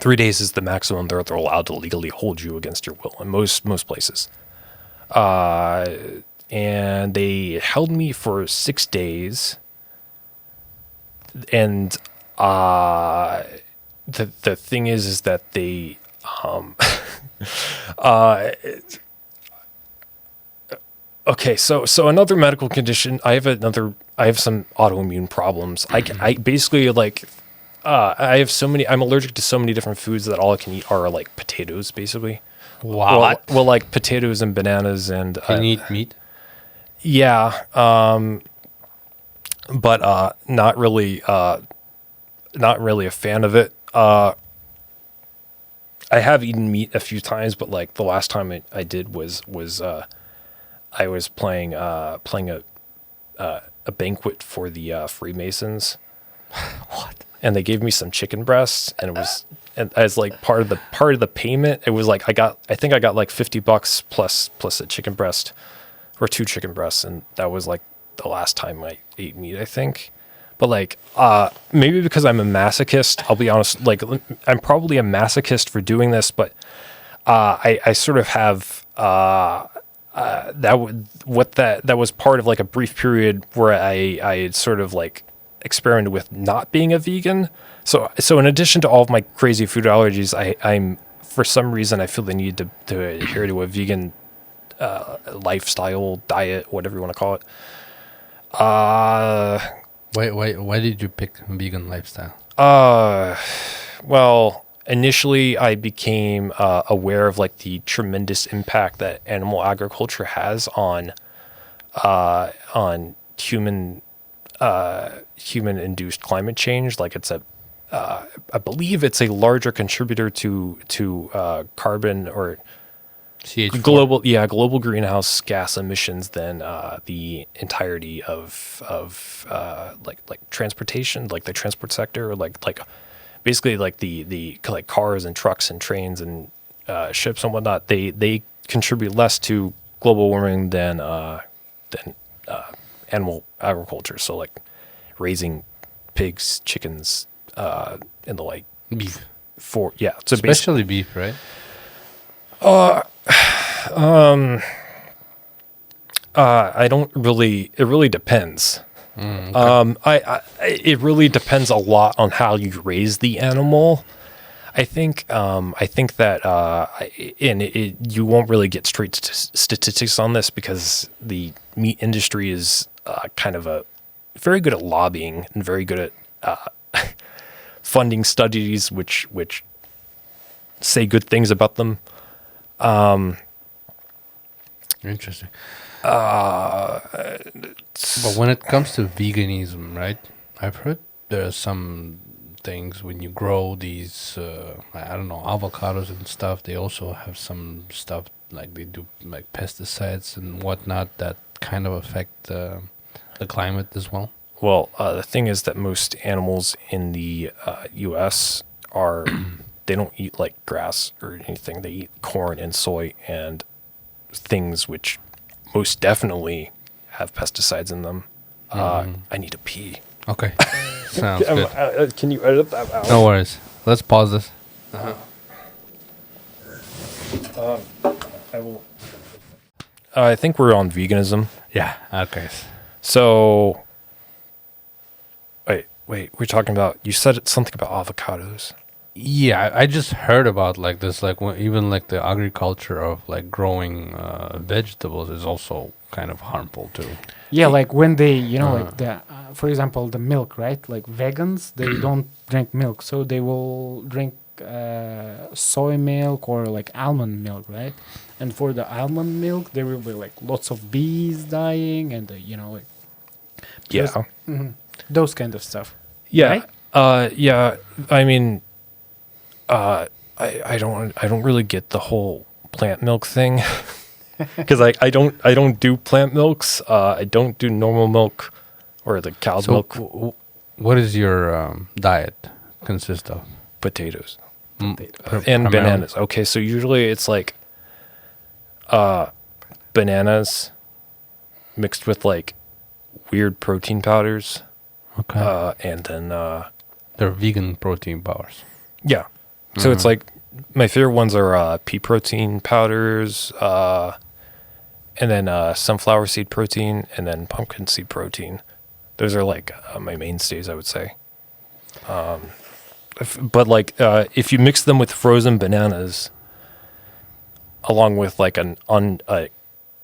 3 days is the maximum they're allowed to legally hold you against your will in most places. And they held me for 6 days. And the thing is that they okay, so another medical condition. I have some autoimmune problems. I basically like. I have I'm allergic to so many different foods that all I can eat are like potatoes, basically.
Wow.
Well, like potatoes and bananas and.
Can you eat meat?
Yeah. But not really a fan of it. I have eaten meat a few times, but like the last time I did was I was playing a banquet for the Freemasons.
What?
And they gave me some chicken breasts, and it was, and as like part of the payment, it was like I think I got like $50 plus a chicken breast or 2 chicken breasts, and that was like the last time I ate meat, I think. But like maybe because I'm a masochist, I'll be honest, like I'm probably a masochist for doing this, but I sort of have that was part of like a brief period where I had sort of like experimented with not being a vegan. So in addition to all of my crazy food allergies, I'm for some reason I feel the need to adhere to a vegan lifestyle, diet, whatever you want to call it.
Why did you pick vegan lifestyle?
Well, initially I became aware of like the tremendous impact that animal agriculture has on human-induced climate change. Like it's I believe it's a larger contributor to carbon or
CH4.
global greenhouse gas emissions than the entirety of like transportation, like the transport sector, like basically like the like cars and trucks and trains and ships and whatnot. They contribute less to global warming than animal agriculture. So like raising pigs, chickens, and the like.
Beef.
So
Especially beef, right?
I don't really. It really depends. Okay. It really depends a lot on how you raise the animal. I think that you won't really get straight statistics on this because the meat industry is kind of very good at lobbying and very good at funding studies which say good things about them.
Interesting. But when it comes to veganism, right? I've heard there are some things when you grow these, I don't know, avocados and stuff. They also have some stuff like they do like pesticides and whatnot that kind of affect the climate as well.
Well, the thing is that most animals in the U.S. they don't eat like grass or anything. They eat corn and soy and things which most definitely have pesticides in them. I need to pee.
Okay. Sounds good.
Can you edit that out?
No worries. Let's pause this.
I will. I think we're on veganism.
Yeah. Okay.
So, wait. We're talking about. You said something about avocados.
Yeah, I just heard about like this, like even like the agriculture of like growing vegetables is also kind of harmful too.
Yeah, like when they, like the, for example, the milk, right? Like vegans, they don't drink milk, so they will drink soy milk or like almond milk, right? And for the almond milk, there will be like lots of bees dying, and like those kind of stuff.
Yeah.
Right?
Yeah. I mean, I don't really get the whole plant milk thing. Because I don't do plant milks. I don't do normal milk or the cow's milk.
What is your diet consist of?
Potatoes and
primarily?
bananas. Okay, so usually it's like bananas mixed with like weird protein powders.
Okay.
And then
they're vegan protein powders.
yeah. So it's like my favorite ones are pea protein powders, and then sunflower seed protein, and then pumpkin seed protein. Those are like my mainstays, I would say. But like if you mix them with frozen bananas, along with like a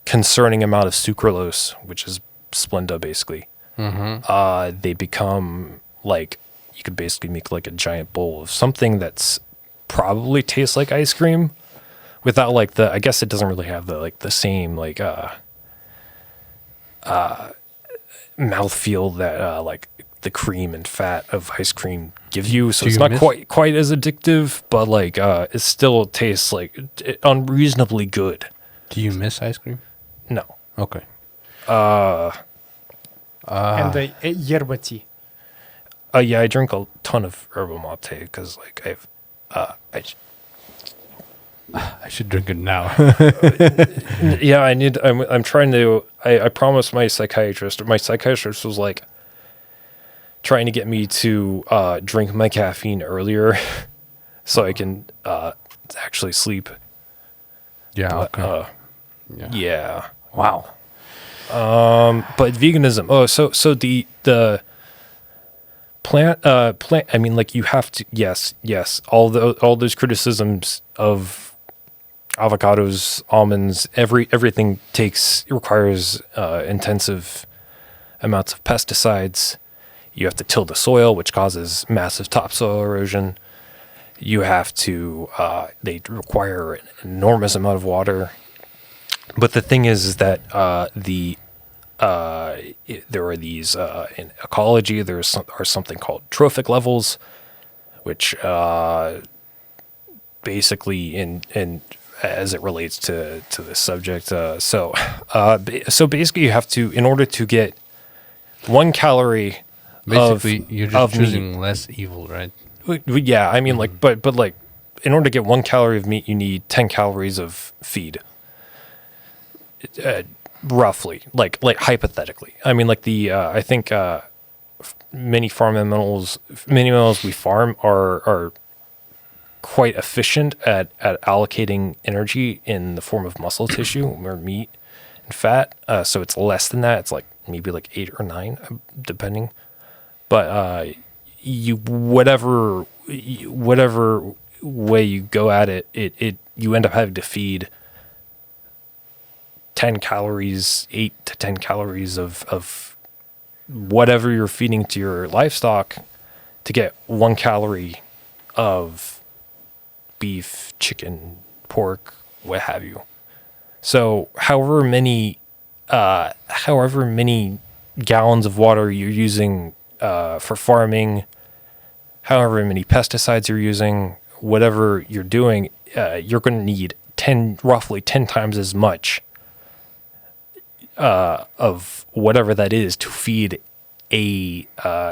concerning amount of sucralose, which is Splenda basically, they become like, you could basically make like a giant bowl of something that's probably tastes like ice cream without like I guess it doesn't really have the same like mouthfeel that like the cream and fat of ice cream gives you. So it's not quite as addictive, but like it still tastes like unreasonably good.
Do you miss ice cream?
No.
Okay.
And the yerba tea.
Yeah, I drink a ton of yerba mate because like
I should drink it now.
yeah, I'm trying to, I promised my psychiatrist was like trying to get me to drink my caffeine earlier so I can actually sleep.
Yeah. Okay.
Yeah.
Wow.
But veganism. Oh, so the plant, I mean, like you have to, yes. All those criticisms of avocados, almonds, everything requires intensive amounts of pesticides. You have to till the soil, which causes massive topsoil erosion. You have to, they require an enormous amount of water. But the thing is that there are these in ecology. Are something called trophic levels, which basically in as it relates to this subject. So basically, you have to, in order to get 1 calorie.
Basically, you're just choosing less evil, right?
Yeah, I mean, like, but like, in order to get 1 calorie of meat, you need 10 calories of feed. roughly, like hypothetically. I mean, like I think many animals we farm are quite efficient at allocating energy in the form of muscle tissue or meat and fat. So it's less than that. It's like maybe like 8 or 9, depending. But whatever way you go at it, you end up having to feed 10 calories, 8 to 10 calories of whatever you're feeding to your livestock to get 1 calorie of beef, chicken, pork, what have you. So however many gallons of water you're using for farming, however many pesticides you're using, whatever you're doing, you're going to need roughly 10 times as much of whatever that is to feed to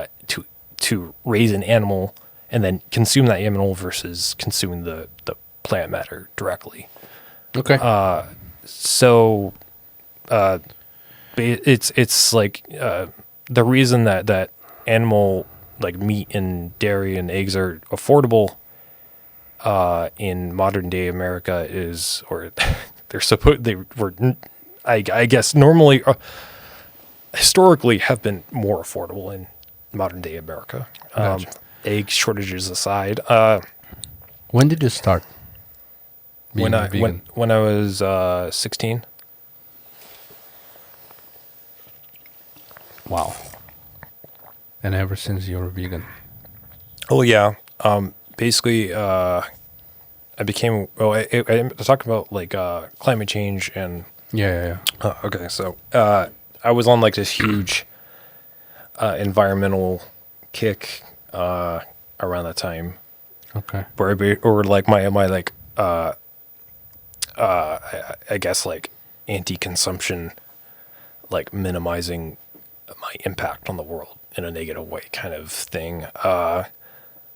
raise an animal and then consume that animal versus consuming the plant matter directly.
Okay.
So it's like the reason that animal like meat and dairy and eggs are affordable in modern day America is, or I guess normally historically have been more affordable in modern day America.
Gotcha.
Egg shortages aside,
When did you start being a vegan?
when I was 16.
Wow. And ever since you're a vegan?
Oh yeah. Basically, I became. Well, I talked about like climate change and.
Yeah.
Okay, so I was on like this huge environmental kick around that time,
Okay.
or like my like I guess like anti-consumption, like minimizing my impact on the world in a negative way kind of thing, where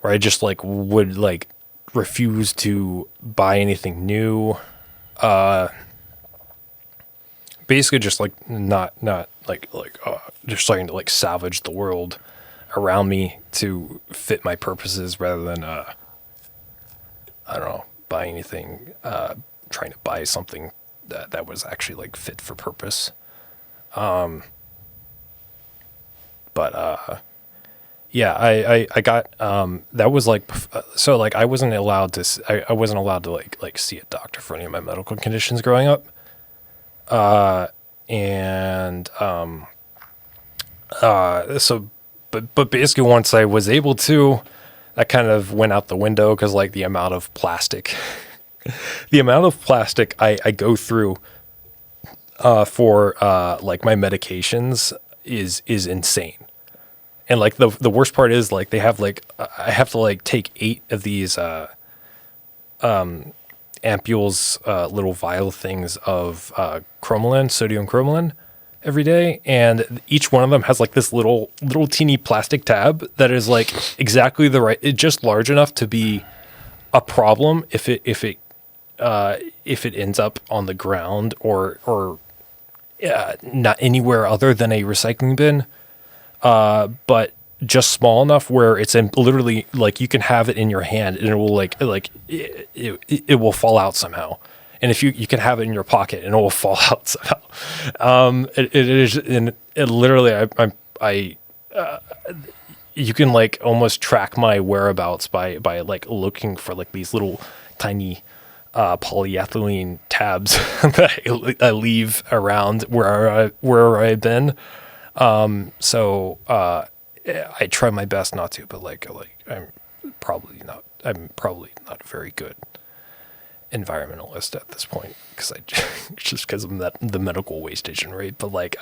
I just like would like refuse to buy anything new, basically just like not like just starting to like salvage the world around me to fit my purposes rather than I don't know, buy anything, trying to buy something that was actually like fit for purpose. But yeah, I got that was like so like I wasn't allowed to like see a doctor for any of my medical conditions growing up. So but basically once I was able to, that kind of went out the window because like the amount of plastic I go through for like my medications is insane. And like the worst part is like they have like I have to like take 8 of these ampules, little vial things of cromolyn, sodium cromolyn every day, and each one of them has like this little teeny plastic tab that is like exactly the right, it's just large enough to be a problem if it ends up on the ground or not anywhere other than a recycling bin, but just small enough where it's literally like you can have it in your hand and it will it will fall out somehow. And if you can have it in your pocket and it will fall out somehow. It is, and it literally, you can like almost track my whereabouts by like looking for like these little tiny polyethylene tabs that I leave around wherever I've been. So I try my best not to, but like I'm probably not very good environmentalist at this point because just because of the medical wastage and rate, but like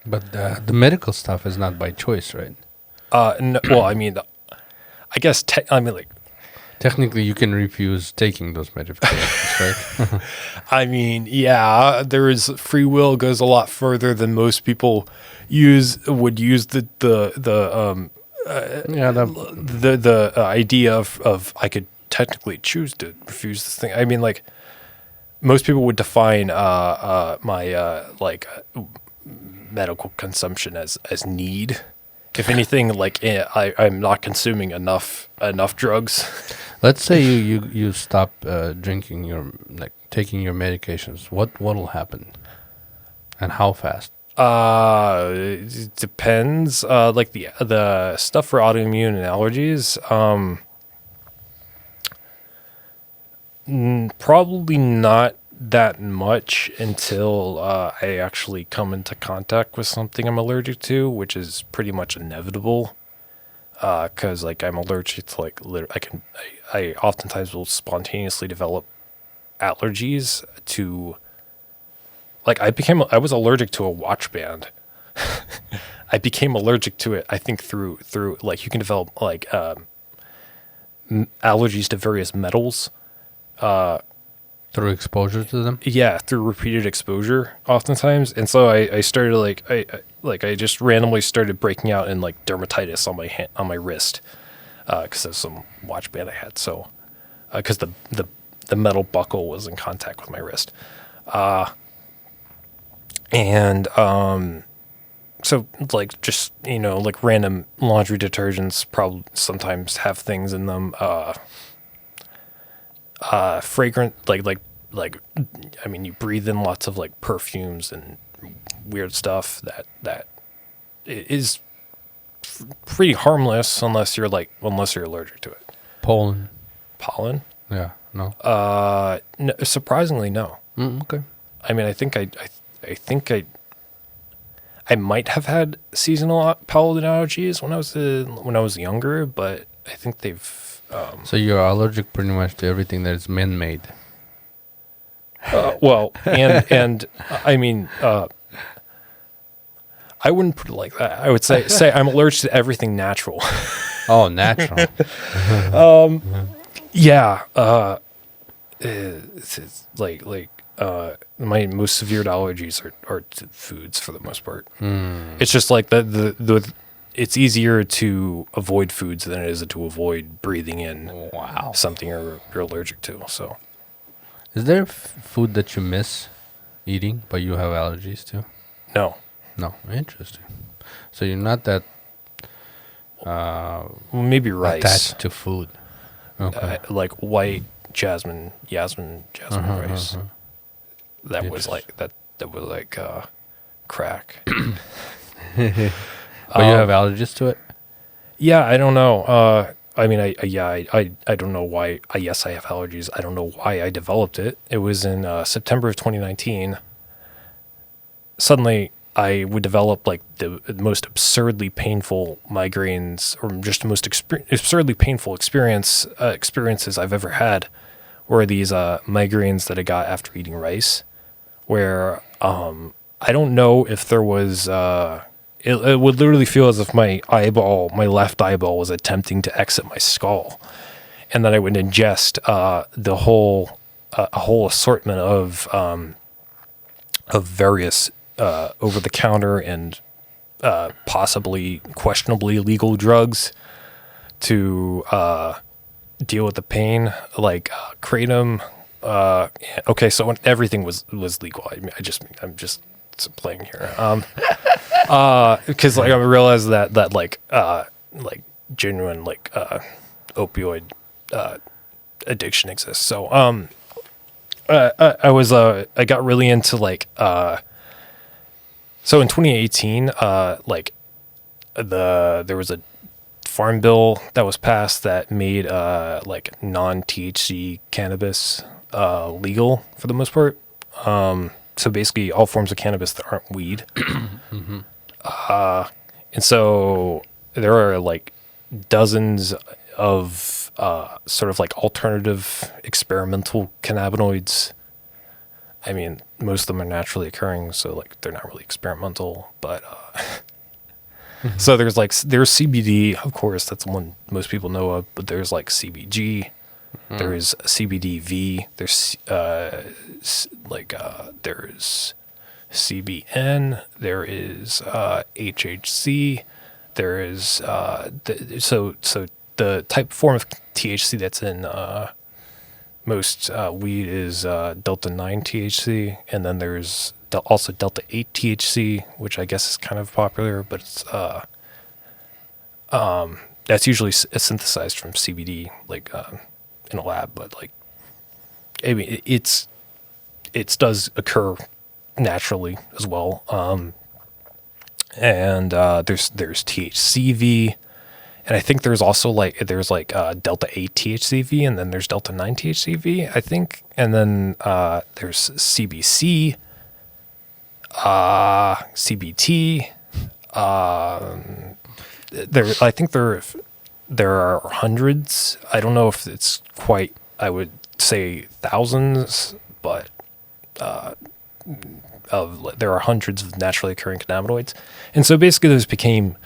But the medical stuff is not by choice, right?
no, well, I mean, I guess like
Technically, you can refuse taking those medications, right?
I mean, yeah, there is free will goes a lot further than most people would use the idea of I could technically choose to refuse this thing. I mean, like most people would define my medical consumption as need. If anything, like I'm not consuming enough drugs.
Let's say you stop drinking taking your medications. What'll happen, and how fast?
It depends. Like the stuff for autoimmune and allergies. Probably not that much until I actually come into contact with something I'm allergic to, which is pretty much inevitable. Because like I'm allergic to I oftentimes will spontaneously develop allergies to. Like I was allergic to a watch band. I became allergic to it. I think through like you can develop like allergies to various metals.
Through exposure to them?
Yeah, through repeated exposure oftentimes. And so I started I just randomly started breaking out in like dermatitis on my wrist because of some watch band I had. So because the metal buckle was in contact with my wrist. So like just, like random laundry detergents probably sometimes have things in them. Fragrant, like I mean, you breathe in lots of like perfumes and weird stuff that is pretty harmless unless you're allergic to it.
Pollen.
Yeah,
no.
No, surprisingly, no.
Okay.
I mean, I think I might have had seasonal pollen allergies when I was younger, but I think they've.
So you're allergic pretty much to everything that is man-made.
Well, and I mean, I wouldn't put it like that. I would say I'm allergic to everything natural.
Oh, natural.
Yeah. It's like my most severe allergies are to foods for the most part. It's just like the it's easier to avoid foods than it is to avoid breathing in something you're allergic to. So,
is there food that you miss eating but you have allergies to?
No.
Interesting. So you're not that
maybe rice
attached to food. Okay.
Like white jasmine rice. That was like crack.
But you have allergies to it?
Yeah, I don't know. I mean, I don't know why. Yes, I have allergies. I don't know why I developed it. It was in September of 2019. Suddenly, I would develop like the most absurdly painful migraines, or just the most absurdly painful experiences I've ever had. Were these migraines that I got after eating rice, where I don't know if there was. It would literally feel as if my left eyeball, was attempting to exit my skull, and that I would ingest a whole assortment of various over-the-counter and possibly questionably illegal drugs to deal with the pain, like kratom. Okay, so when everything was legal. I mean, I'm just playing here. Because like I realized that like genuine like opioid addiction exists. So I got really into like so in 2018 like there was a farm bill that was passed that made like non-THC cannabis legal for the most part. So basically all forms of cannabis that aren't weed. Mm-hmm. And so there are like dozens of sort of like alternative experimental cannabinoids. I mean, most of them are naturally occurring, so like they're not really experimental, but mm-hmm. So there's CBD, of course, that's the one most people know of, but there's like CBG. Mm. There is CBDV. There's there's CBN. There is HHC. There is so the type form of THC that's in most weed is delta 9 THC, and then there's also delta 8 THC, which I guess is kind of popular, but it's that's usually synthesized from CBD, like in a lab. But like, I mean, it does occur naturally as well. And there's THCV, and I think there's also there's delta 8 THCV, and then there's delta 9 THCV, I think, and then there's CBC, CBT. I think there are hundreds. I don't know if it's quite, I would say thousands, but there are hundreds of naturally occurring cannabinoids. And so basically those became,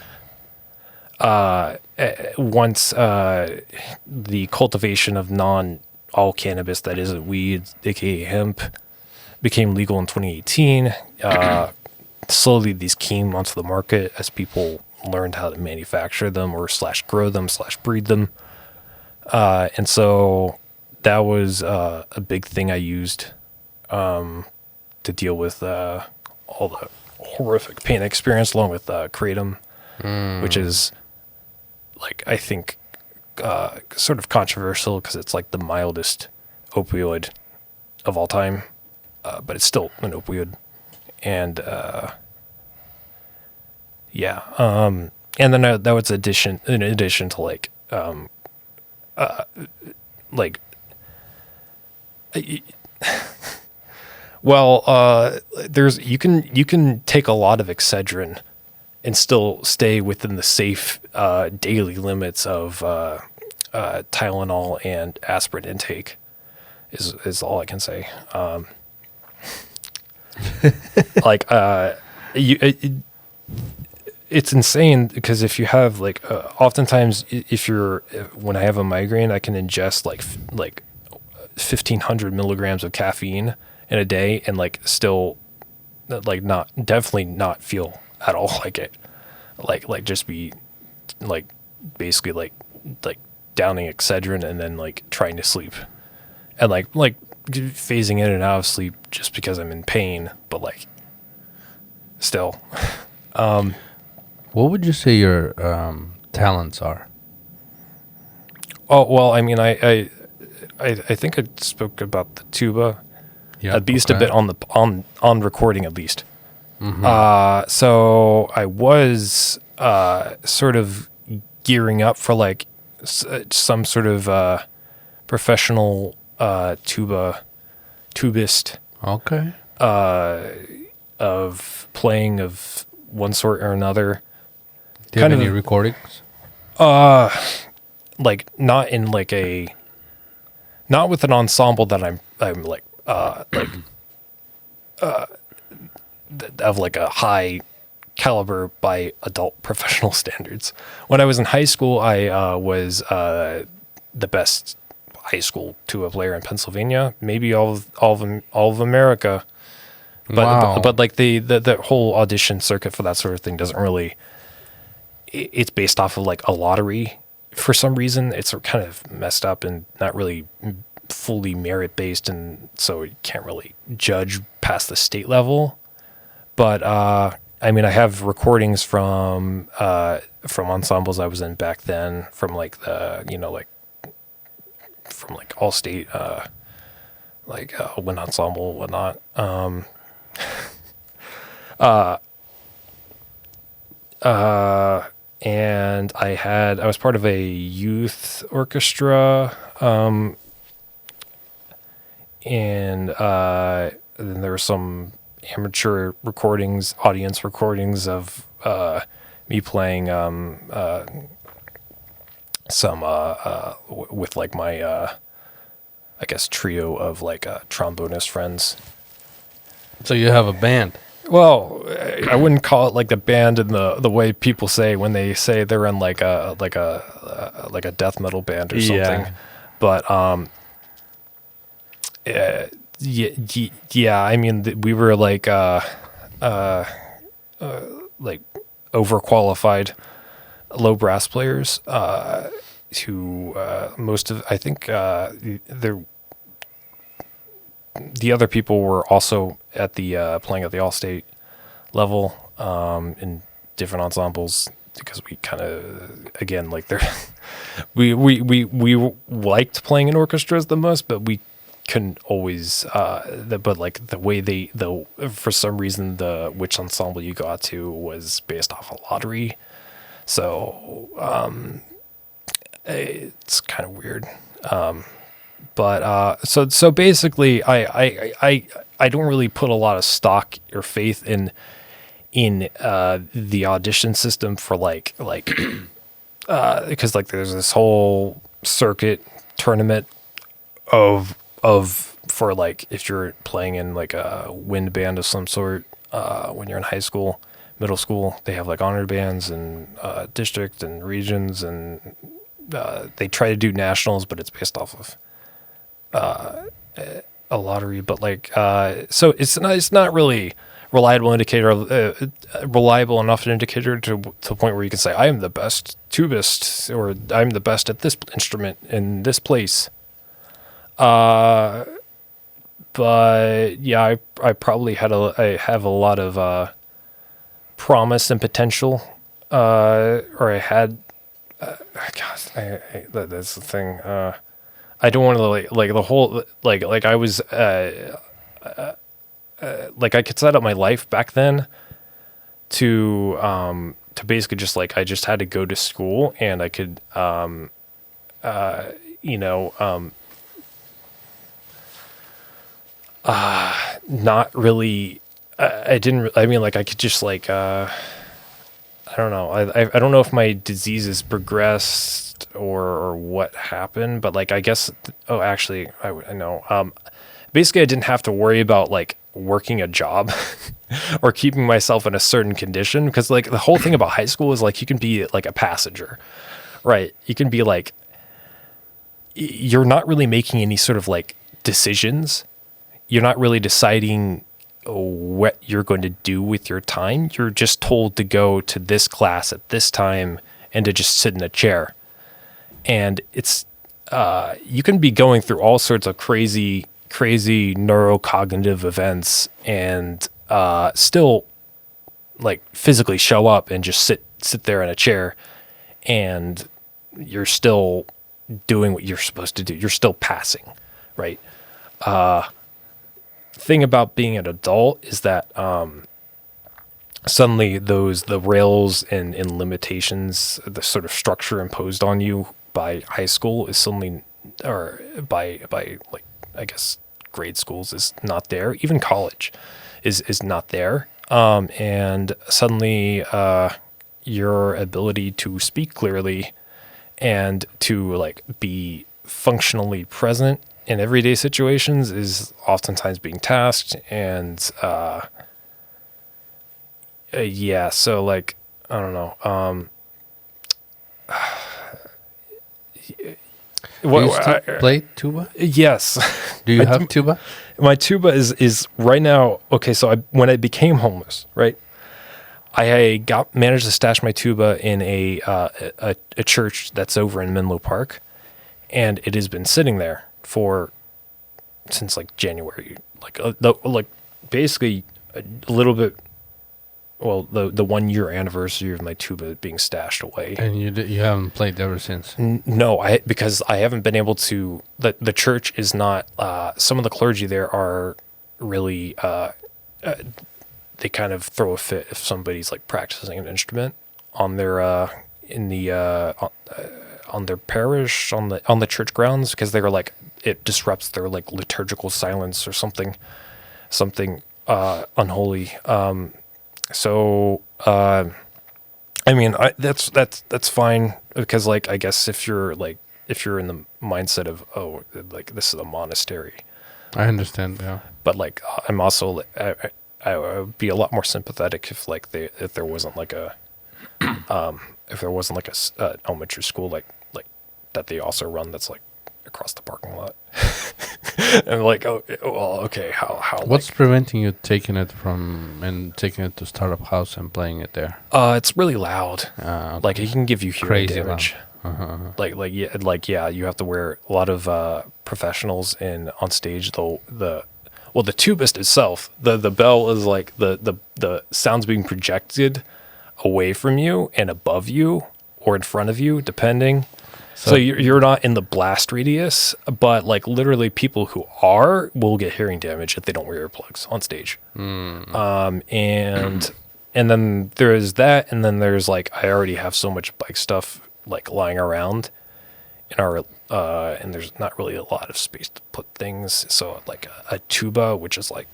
once the cultivation of all cannabis that isn't weed, aka hemp, became legal in 2018, slowly these came onto the market as people learned how to manufacture them or /grow them /breed them. And so that was a big thing I used to deal with all the horrific pain I experienced, along with kratom, which is, like, I think sort of controversial because it's like the mildest opioid of all time, but it's still an opioid. And and then that was in addition to there's you can take a lot of Excedrin and still stay within the safe daily limits of Tylenol and aspirin intake. Is all I can say. It's insane because if you have oftentimes when I have a migraine, I can ingest like 1,500 milligrams of caffeine in a day and still definitely not feel at all like it, just be basically downing Excedrin and then trying to sleep and phasing in and out of sleep just because I'm in pain, but still.
What would you say your talents are?
Oh, well, I mean, I think I spoke about the tuba, at least a bit on recording, at least. Mm-hmm. So I was sort of gearing up for some sort of professional tubist.
Okay.
Of playing of one sort or another.
Do you have any recordings?
Not with an ensemble that I'm of a high caliber by adult professional standards. When I was in high school, I was the best high school tuba player in Pennsylvania, maybe all of America. But
wow.
but the whole audition circuit for that sort of thing doesn't really. It's based off of a lottery for some reason. It's kind of messed up and not really fully merit based, and so you can't really judge past the state level. But I mean, I have recordings from ensembles I was in back then, from from all state wind ensemble, whatnot. And I was part of a youth orchestra, and then there were some amateur recordings, audience recordings of me playing some with my I guess trio of trombonist friends.
So you have a band?
Well, I wouldn't call it the band in the way people say when they say they're in a death metal band or something.
Yeah.
But yeah. I mean, we were overqualified low brass players who most of, I think, the other people were also at the playing at the all-state level in different ensembles, because we kind of, again, like we liked playing in orchestras the most, but we couldn't always but like the way for some reason which ensemble you got to was based off a lottery, so it's kind of weird. But so basically I don't really put a lot of stock or faith in the audition system for like because like there's this whole circuit tournament for like if you're playing in like a wind band of some sort when you're in high school, middle school, they have like honor bands and district and regions, and they try to do nationals, but it's based off of a lottery. But like so it's not really reliable enough an indicator to the point where you can say I am the best tubist or I'm the best at this instrument in this place. But yeah, I probably I have a lot of promise and potential, or I had. Gosh, that's the thing. I don't want to like the whole like I was like I could set up my life back then to basically just like I just had to go to school and I could not really I mean like I could just like I don't know, I don't know if my diseases progressed or what happened, but like I guess actually I know basically I didn't have to worry about like working a job or keeping myself in a certain condition, because like the whole thing about high school is like you can be like a passenger, right? You can be like you're not really making any sort of like decisions. You're not really deciding what you're going to do with your time. You're just told to go to this class at this time and to just sit in a chair. And it's, you can be going through all sorts of crazy neurocognitive events and still like physically show up and just sit there in a chair, and you're still doing what you're supposed to do. You're still passing, right? Thing about being an adult is that suddenly the rails and limitations, the sort of structure imposed on you by high school is suddenly, or by like I guess grade schools is not there. Even college is not there. And suddenly your ability to speak clearly and to like be functionally present in everyday situations is oftentimes being tasked. And yeah, so like I don't know.
Do you still play tuba?
Yes.
Do you have tuba?
My tuba is right now. Okay, so when I became homeless, right, I managed to stash my tuba in a church that's over in Menlo Park, and it has been sitting there since like January, like basically a little bit. Well, the 1 year anniversary of my tuba being stashed away.
And you haven't played ever since?
No, because I haven't been able to. The church is not. Some of the clergy there are really. They kind of throw a fit if somebody's like practicing an instrument on their on their parish on the church grounds, because they're like it disrupts their like liturgical silence or something unholy. So, I mean, that's fine, because like, I guess if you're in the mindset of, oh, like this is a monastery.
I understand. Yeah.
But like, I'm also, I would be a lot more sympathetic if like if there wasn't like a elementary school, like that they also run, that's like across the parking lot. And like, oh, well, okay, how
what's preventing you taking it to Startup House and playing it there?
It's really loud.
Okay.
Like it can give you hearing
Crazy
damage.
Uh-huh.
Like yeah, you have to wear a lot of professionals on stage. The well, the tubist itself, the bell is like the sounds being projected away from you and above you or in front of you, depending. So you're not in the blast radius, but like literally people who will get hearing damage if they don't wear earplugs on stage. And then there's that, and then there's like I already have so much bike stuff like lying around in our and there's not really a lot of space to put things. So like a tuba, which is like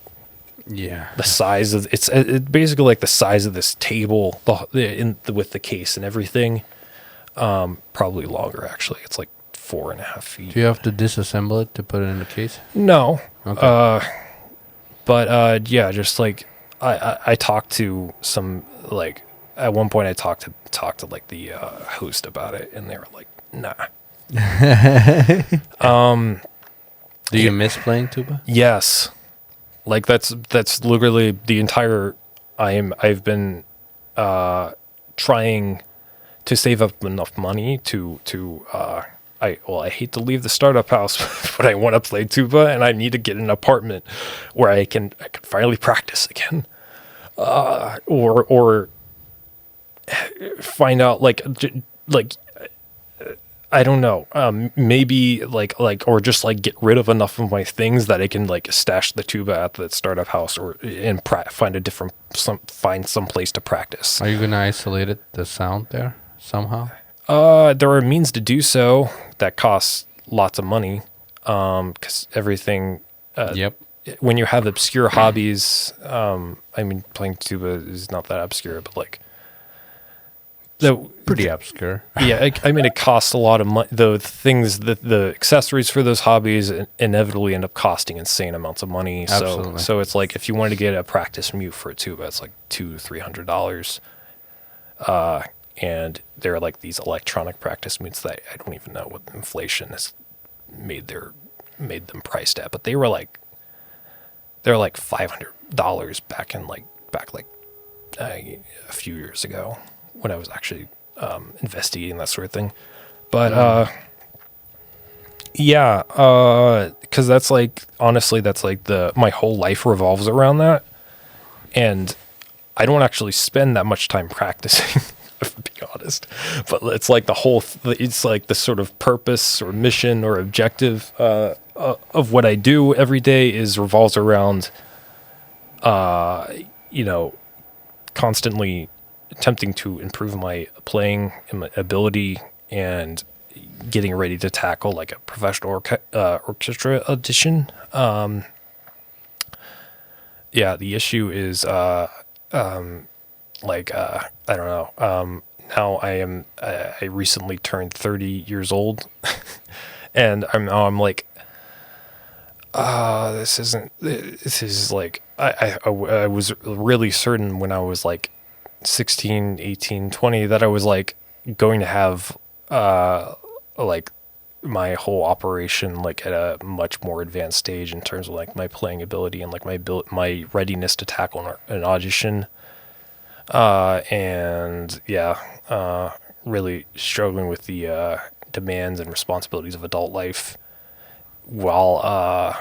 the size of it's basically like the size of this table with the case and everything. Probably longer actually. It's like 4.5 feet.
Do you have to disassemble it to put it in the case?
No.
Okay.
But yeah, just like I talked to some like at one point I talked to like the host about it, and they were like, nah.
Do you miss playing tuba?
Yes. Like that's literally the entire I've been trying to save up enough money to I hate to leave the startup house, but I want to play tuba, and I need to get an apartment where I can finally practice again, or find out like I don't know, maybe like or just like get rid of enough of my things that I can like stash the tuba at the startup house and find some place to practice.
Are you gonna isolate it, the sound there somehow?
There are means to do so that costs lots of money, because everything.
Yep.
When you have obscure hobbies, I mean, playing tuba is not that obscure, but like
Pretty obscure.
Yeah, I mean, it costs a lot of money. The accessories for those hobbies inevitably end up costing insane amounts of money.
Absolutely.
So it's like if you wanted to get a practice mute for a tuba, it's like $200-300. And they're like these electronic practice mutes that I don't even know what inflation has made them priced at, but they're like $500 back a few years ago when I was actually investigating that sort of thing. But yeah, because that's like honestly that's like my whole life revolves around that, and I don't actually spend that much time practicing. To be honest, but it's like it's like the sort of purpose or mission or objective of what I do every day revolves around, constantly attempting to improve my playing and my ability and getting ready to tackle like a professional orchestra audition. Yeah, the issue is, I don't know. Now I recently turned 30 years old and I'm like, this is like, I was really certain when I was like 16, 18, 20 that I was like going to have, like my whole operation like at a much more advanced stage in terms of like my playing ability and like my readiness to tackle an audition. And yeah, really struggling with the demands and responsibilities of adult life, while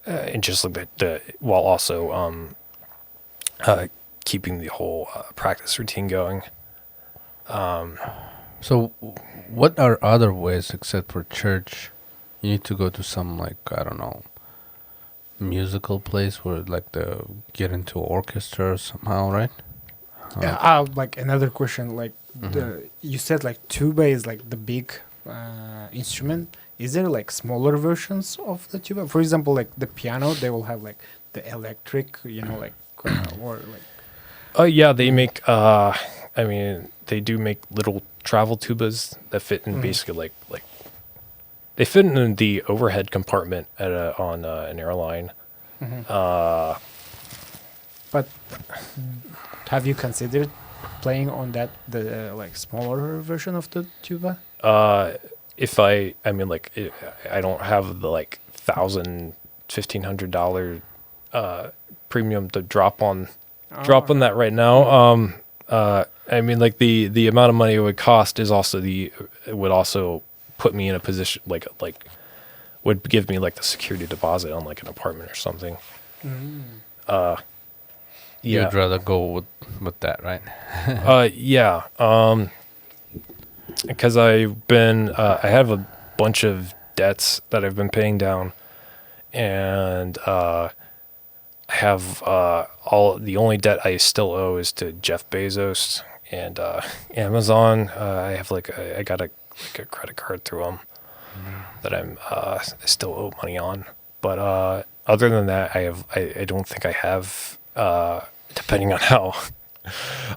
and just like while also keeping the whole practice routine going.
So, what are other ways except for church? You need to go to some like I don't know, musical place where like get into orchestra somehow, right?
Like another question, like you said like tuba is like the big instrument. Is there like smaller versions of the tuba? For example, like the piano, they will have like the electric, like or like.
Oh yeah, they make. I mean, they do make little travel tubas that fit in basically like they fit in the overhead compartment on an airline.
But have you considered playing on the like smaller version of the tuba?
If I mean like I don't have the like $1,000-$1,500 premium to drop on that right now. I mean like the amount of money it would cost is also it would also put me in a position like would give me like the security deposit on like an apartment or something.
You'd rather go with that, right?
Yeah. Because I've been, I have a bunch of debts that I've been paying down, and I have the only debt I still owe is to Jeff Bezos and Amazon. I have I got a credit card through them that I still owe money on. But other than that, I don't think I have. Depending on how,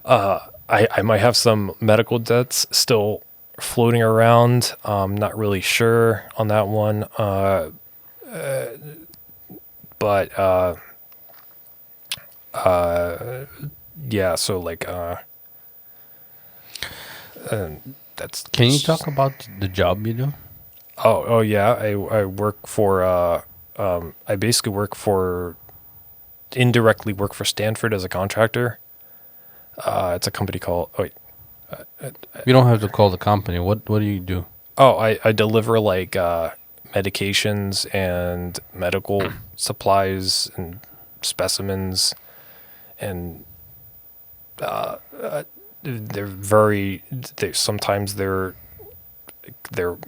I might have some medical debts still floating around. Not really sure on that one. But yeah. So like, that's.
Can you talk about the job you do?
Oh yeah. I work for. I basically indirectly work for Stanford as a contractor. It's a company called.
You don't have to call the company. What do you do?
Oh, I deliver like medications and medical supplies and specimens, and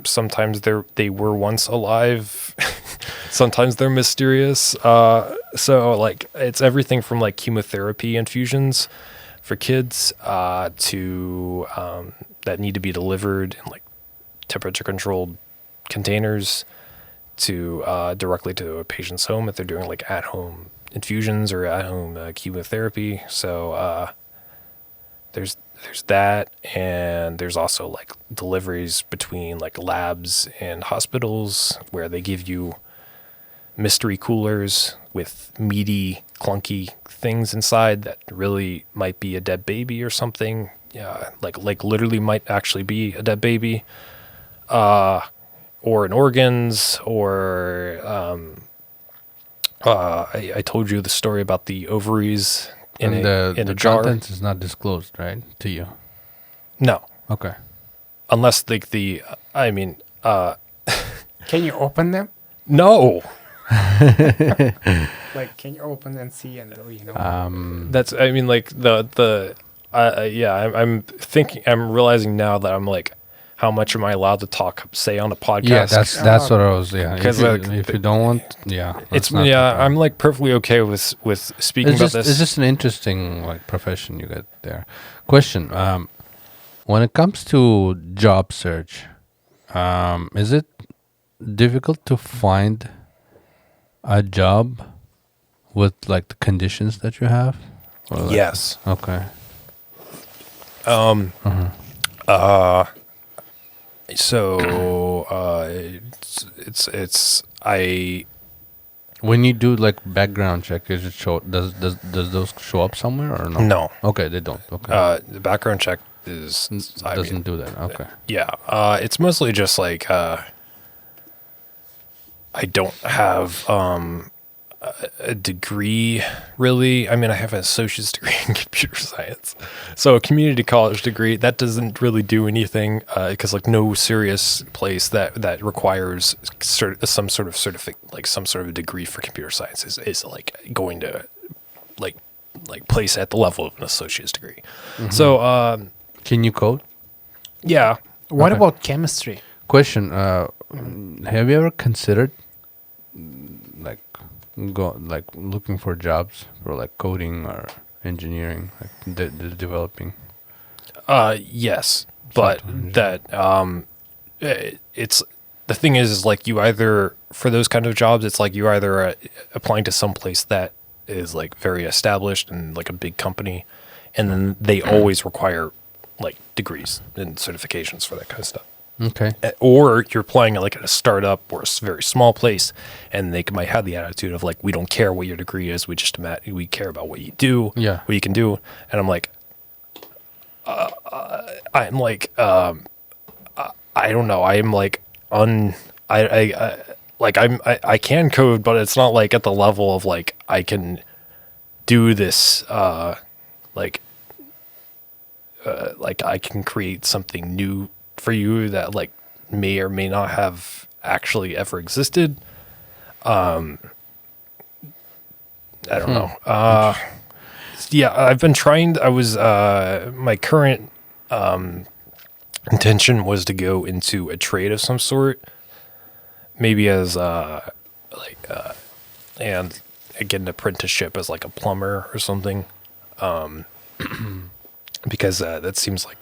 sometimes they were once alive. Sometimes they're mysterious. So like it's everything from like chemotherapy infusions for kids to that need to be delivered in like temperature controlled containers to directly to a patient's home if they're doing like at home infusions or at home chemotherapy. So there's that, and there's also like deliveries between like labs and hospitals where they give you mystery coolers with meaty, clunky things inside that really might be a dead baby or something. Yeah, like literally might actually be a dead baby, or in organs, or I told you the story about the ovaries in a jar.
The contents is not disclosed, right, to you?
No.
Okay.
Unless the I mean,
Can you open them?
no.
Like, can you open and see and
That's, I mean, like I'm thinking, I'm realizing now that I'm like, how much am I allowed to talk, say on a podcast?
Yeah, that's what I was. Yeah,
Because
if you don't want, yeah,
it's
not
I'm like perfectly okay with speaking about this.
It's just an interesting like profession you get there. Question: when it comes to job search, is it difficult to find a job with like the conditions that you have? Or, like,
Yes.
Okay.
So it's
When you do like background check, is it show? Does those show up somewhere or no?
No.
Okay, they don't. Okay.
The background check is
Doesn't do that. Okay.
Yeah. It's mostly just like I don't have a degree, really. I mean, I have an associate's degree in computer science. So a community college degree, that doesn't really do anything because like no serious place that requires some sort of some sort of degree for computer science is like going to like place at the level of an associate's degree.
Mm-hmm.
So
Can you code?
yeah.
What
Okay.
about chemistry?
Question: have you ever considered looking for jobs for like coding or engineering, like the developing?
Yes, but that it's the thing is like you either for those kind of jobs, it's like you either applying to some place that is like very established and like a big company, and then they always require like degrees and certifications for that kind of stuff.
Okay.
Or you're applying like at a startup or a very small place, and they might have the attitude of like, we don't care what your degree is, we care about what you do,
Yeah.
what you can do. And I'm like, I don't know. I'm like I can code, but it's not like at the level of like I can do this like I can create something new for you that like may or may not have actually ever existed. I don't know. Yeah, I've been trying. My current intention was to go into a trade of some sort, maybe as and get an apprenticeship as like a plumber or something, because that seems like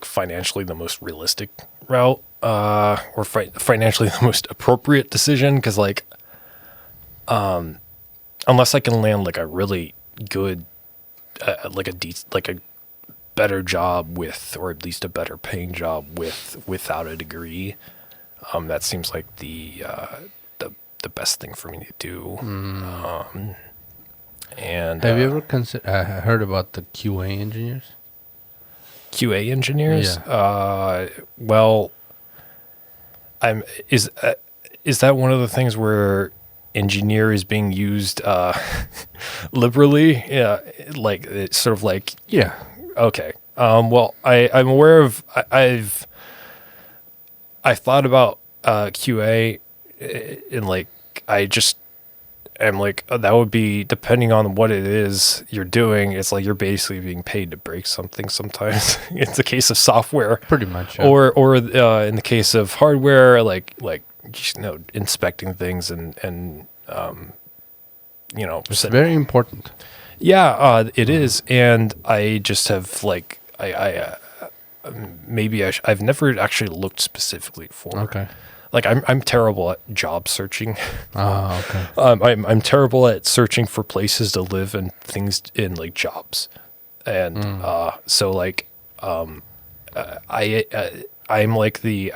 financially the most realistic route, or financially the most appropriate decision. Because unless I can land like a really good, like a better job with, or at least a better paying job without a degree, that seems like the best thing for me to do. And
Have you ever heard about the QA engineers?
QA engineers?
Yeah.
Well, is that one of the things where engineer is being used liberally? Yeah, like it's sort of like,
Yeah.
okay. Well, I'm aware of. I've thought about QA, and like I'm like, that would be, depending on what it is you're doing, it's like you're basically being paid to break something sometimes. It's the case of software,
Pretty much. Yeah.
or in the case of hardware, like inspecting things and
it's very important.
yeah, it is. And I just have like I've never actually looked specifically for.
Okay.
Like I'm terrible at job searching.
Oh, okay.
I'm terrible at searching for places to live and things in like jobs, and so like I'm like I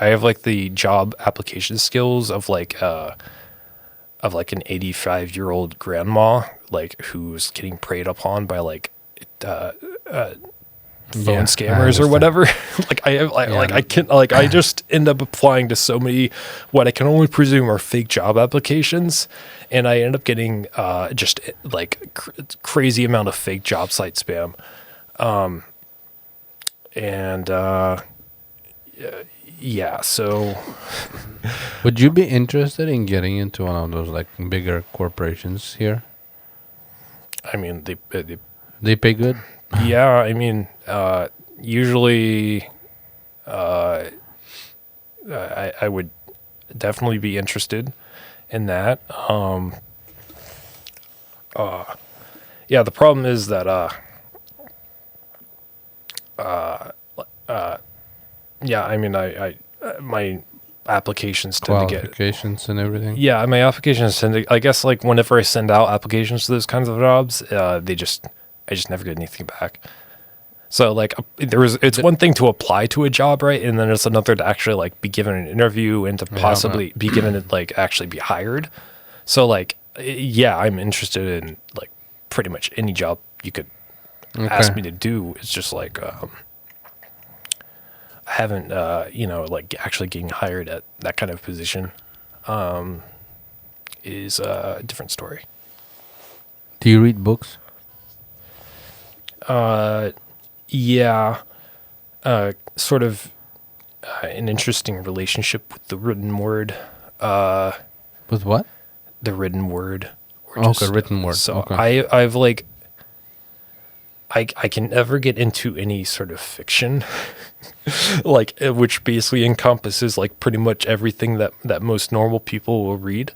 have like the job application skills of like an 85-year-old grandma, like who's getting preyed upon by like phone scammers or whatever. I just end up applying to so many what I can only presume are fake job applications, and I end up getting just like crazy amount of fake job site spam, yeah. So,
would you be interested in getting into one of those like bigger corporations here?
I mean,
They pay good.
yeah, I mean, usually, I would definitely be interested in that. Yeah, the problem is that, yeah, I mean, my applications tend to get,
Qualifications and everything.
yeah, my applications tend to, I guess, like whenever I send out applications to those kinds of jobs, I just never get anything back. So like it's one thing to apply to a job, right? And then it's another to actually like be given an interview and to possibly be given it, like actually be hired. So like, yeah, I'm interested in like pretty much any job you could ask me to do. It's just like, I haven't, like actually getting hired at that kind of position, is a different story.
Do you read books?
Yeah, sort of an interesting relationship with the written word.
With what?
The written word.
Okay, written word.
So
okay.
I've like, I can never get into any sort of fiction, like which basically encompasses like pretty much everything that most normal people will read.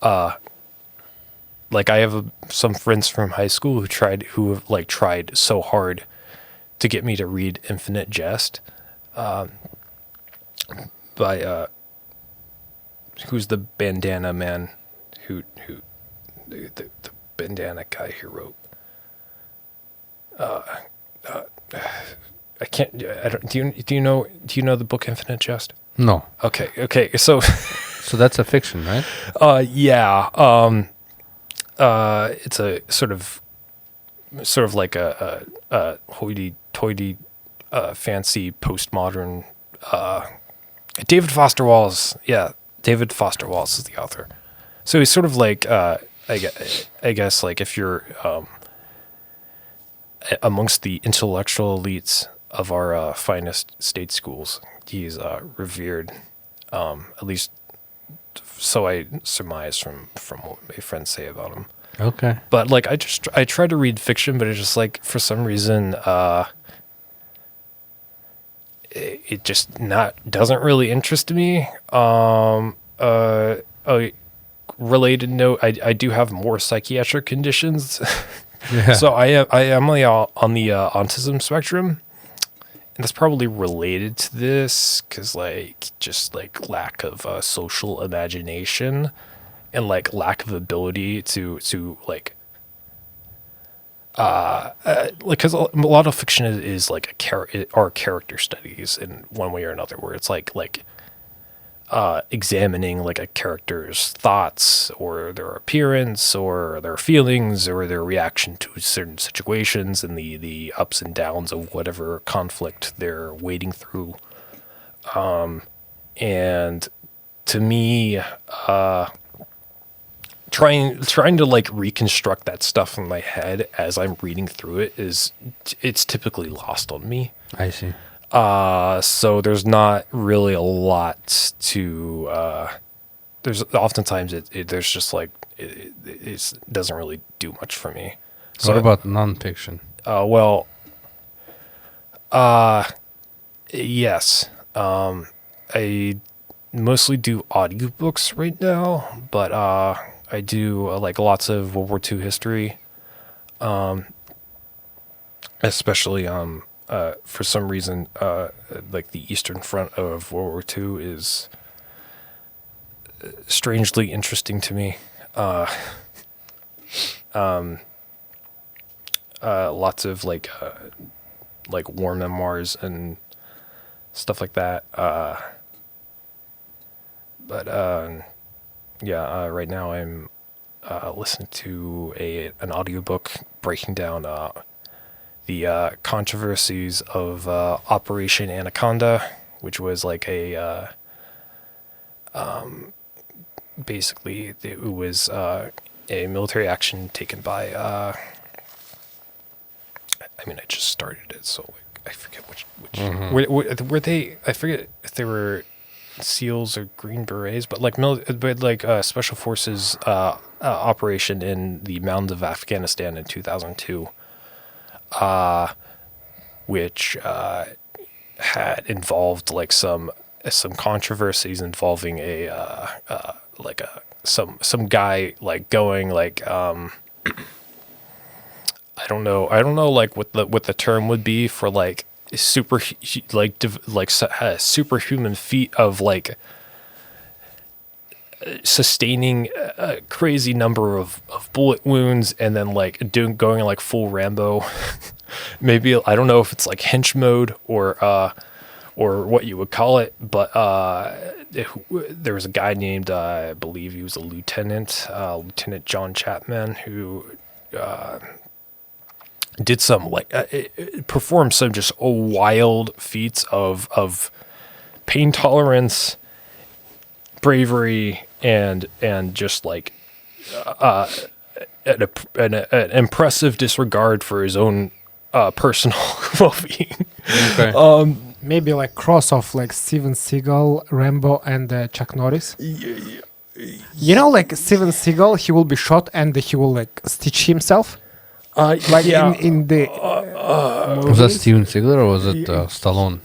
Like I have some friends from high school who have tried so hard to get me to read Infinite Jest, by who's the bandana man, who the bandana guy who wrote. I can't. I don't. Do you know the book Infinite Jest?
No.
Okay. So
So that's a fiction, right?
yeah. It's a sort of like a hoity-toity, fancy postmodern. David Foster Wallace. Yeah, David Foster Wallace is the author. So he's sort of like, I guess like if you're amongst the intellectual elites our finest state schools. He's revered, at least so I surmise from what my friends say about him.
Okay.
But like I try to read fiction, but it's just like for some reason it just doesn't really interest me. A related note, I do have more psychiatric conditions.
Yeah.
So I am on the autism spectrum. And that's probably related to this because, like, just like lack of social imagination and like lack of ability to like, because a lot of fiction is like are character studies in one way or another, where it's like examining like a character's thoughts or their appearance or their feelings or their reaction to certain situations and the ups and downs of whatever conflict they're wading through. And to me, trying to like reconstruct that stuff in my head as I'm reading through it's typically lost on me.
I see.
So there's not really a lot to, there's oftentimes there's just like, it doesn't really do much for me. So
What about nonfiction?
Yes. I mostly do audiobooks right now, but, I do like lots of World War II history, especially, for some reason, like the Eastern Front of World War II is strangely interesting to me. Lots of like war memoirs and stuff like that. Right now I'm listening to an audiobook breaking down the controversies of Operation Anaconda, which was like basically it was a military action taken by I just started it, so like I forget which were they, I forget if they were SEALs or Green Berets, but like special forces operation in the mountains of Afghanistan in 2002. Which had involved like some controversies involving some guy like going like I don't know like what the term would be for like superhuman feat of like sustaining a crazy number of bullet wounds and then like going like full Rambo. Maybe I don't know if it's like hench mode or what you would call it, but there was a guy named I believe he was a Lieutenant John Chapman, who did some like performed some just wild feats of pain tolerance, bravery, and just like an impressive disregard for his own personal well-being.
Okay.
Maybe like cross off like Steven Seagal, Rambo, and Chuck Norris. You know, like Steven Seagal, he will be shot and he will like stitch himself. Like in the
Was that Steven Seagal or was it Stallone?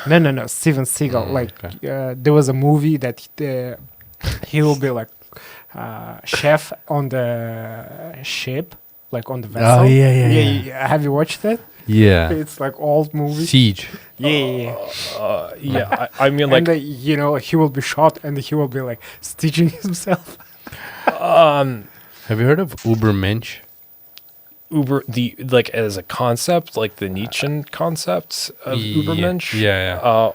No, Steven Seagal. There was a movie that he will be like chef on the ship, like on the vessel.
Oh yeah.
Have you watched that?
Yeah.
It's like old movie.
Siege.
Yeah.
I mean, like,
and he will be shot and he will be like stitching himself.
Have you heard of Ubermensch?
As a concept, like the Nietzschean concept of Ubermensch.
Yeah.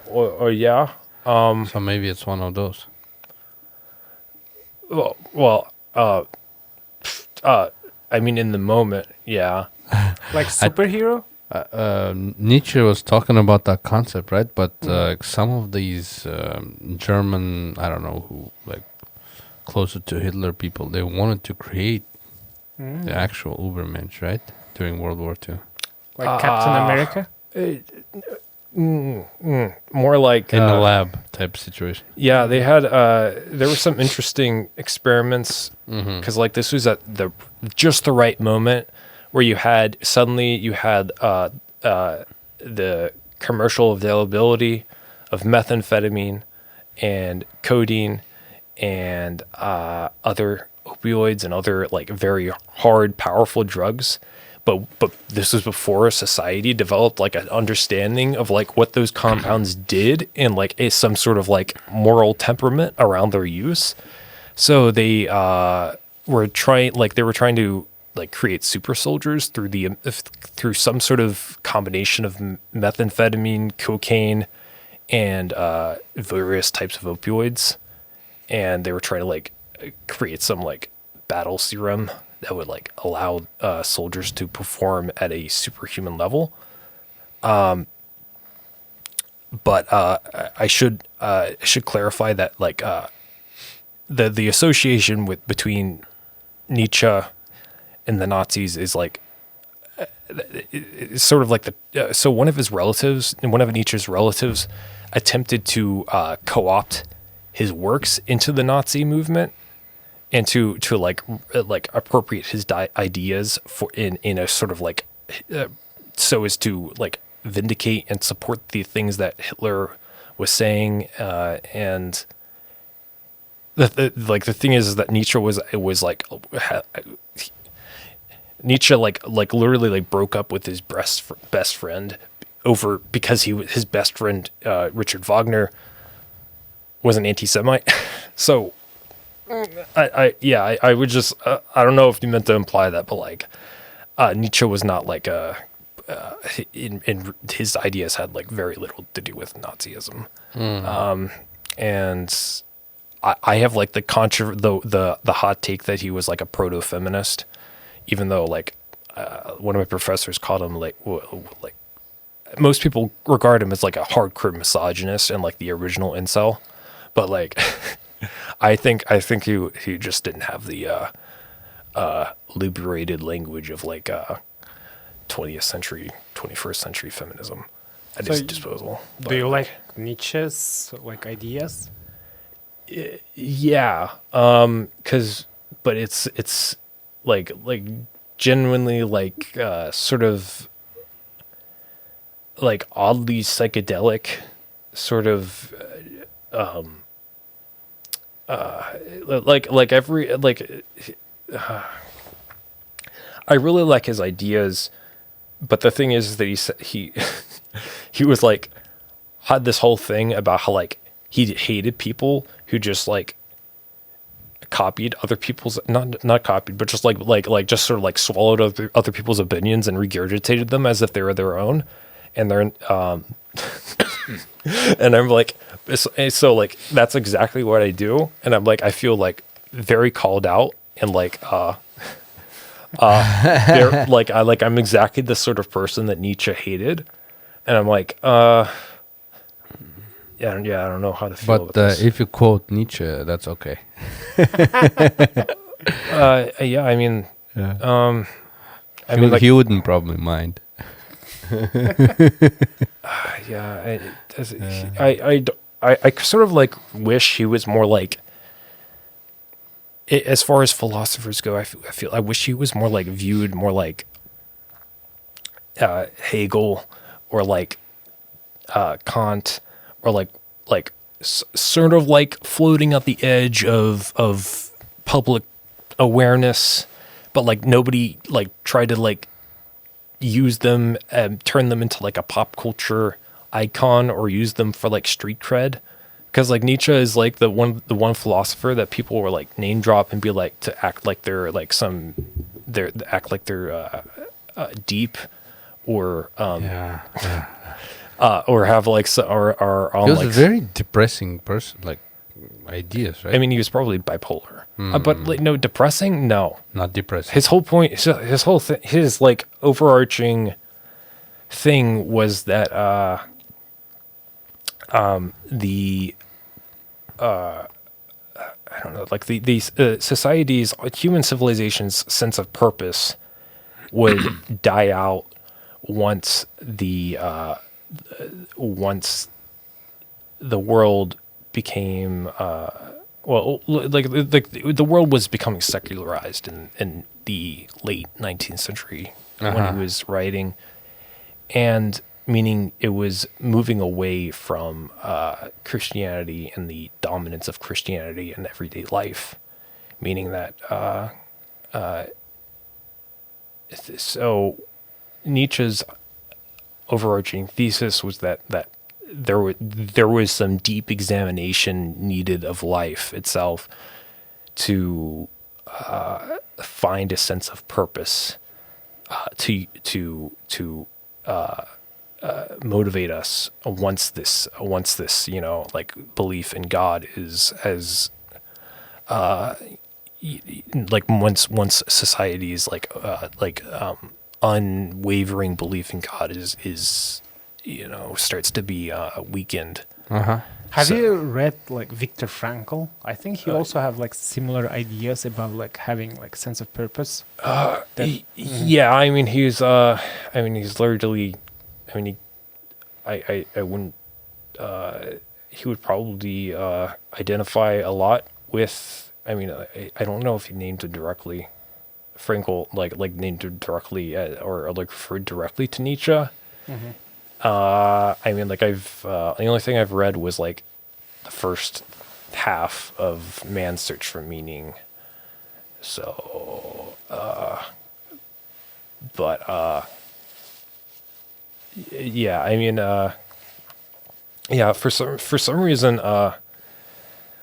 Yeah.
So maybe it's one of those.
I mean, in the moment, yeah.
Like superhero?
Nietzsche was talking about that concept, right? But some of these German, I don't know who, like closer to Hitler people, they wanted to create the actual Ubermensch, right? During World War II.
Like Captain America?
more like
in a lab type situation.
Yeah, they had there were some interesting experiments because like this was at just the right moment where you had the commercial availability of methamphetamine and codeine and other opioids and other like very hard, powerful drugs. But this was before society developed like an understanding of like what those compounds did and like some sort of like moral temperament around their use. So they were trying to like create super soldiers through some sort of combination of methamphetamine, cocaine, and various types of opioids. And they were trying to like create some like battle serum that would like allow soldiers to perform at a superhuman level. But I should clarify that like the association between Nietzsche and the Nazis is like it's sort of like so one of Nietzsche's relatives attempted to co-opt his works into the Nazi movement and to like appropriate his ideas in a sort of like so as to like vindicate and support the things that Hitler was saying, and the thing is that Nietzsche Nietzsche literally like broke up with his best friend because his best friend Richard Wagner was an anti-Semite. So I would just I don't know if you meant to imply that, but like Nietzsche was not like in his ideas had like very little to do with Nazism. And I have like the hot take that he was like a proto-feminist, even though like one of my professors called him like most people regard him as like a hardcore misogynist and like the original incel, but like I think he just didn't have the liberated language of like 20th century, 21st century feminism at his disposal.
Do you like Nietzsche's like ideas?
Yeah, but it's like genuinely like sort of like oddly psychedelic, sort of I really like his ideas, but the thing is that he was like had this whole thing about how like he hated people who just like copied other people's not copied, but just like just sort of like swallowed other people's opinions and regurgitated them as if they were their own, and they're and I'm like, so like that's exactly what I do, and I'm like I feel like very called out and like I'm exactly the sort of person that Nietzsche hated, and I'm like I don't know how to feel about this.
If you quote Nietzsche, that's okay.
Yeah, I mean,
yeah. I mean, like, he wouldn't probably mind.
Yeah, I sort of like wish he was more like, as far as philosophers go, I wish he was more like viewed more like Hegel or like Kant, or like sort of like floating at the edge of public awareness, but like nobody like tried to like use them and turn them into like a pop culture icon or use them for like street cred. Because like Nietzsche is like the one philosopher that people were like name drop and be like to act like they're like they're deep or or have like or on.
He was
like
a very depressing person, like ideas, right?
I mean, he was probably bipolar, but like no depressing, no,
not depressing.
His whole point, his whole thing, his like overarching thing was that I don't know, like these societies, human civilization's sense of purpose would die out once the once the world became the world was becoming secularized in the late 19th century when he was writing, and meaning it was moving away from Christianity and the dominance of Christianity in everyday life, meaning that so Nietzsche's overarching thesis was that there was some deep examination needed of life itself to find a sense of purpose, to motivate us once this like belief in God is as like once society's unwavering belief in God is starts to be weakened.
Have you read like Viktor Frankl? I think he also have like similar ideas about like having like sense of purpose.
Yeah, I mean he's largely, I wouldn't, he would probably identify a lot with, I don't know if he named it directly, Frankl, like named it directly or like referred directly to Nietzsche. The only thing I've read was like the first half of Man's Search for Meaning. So, for some reason, I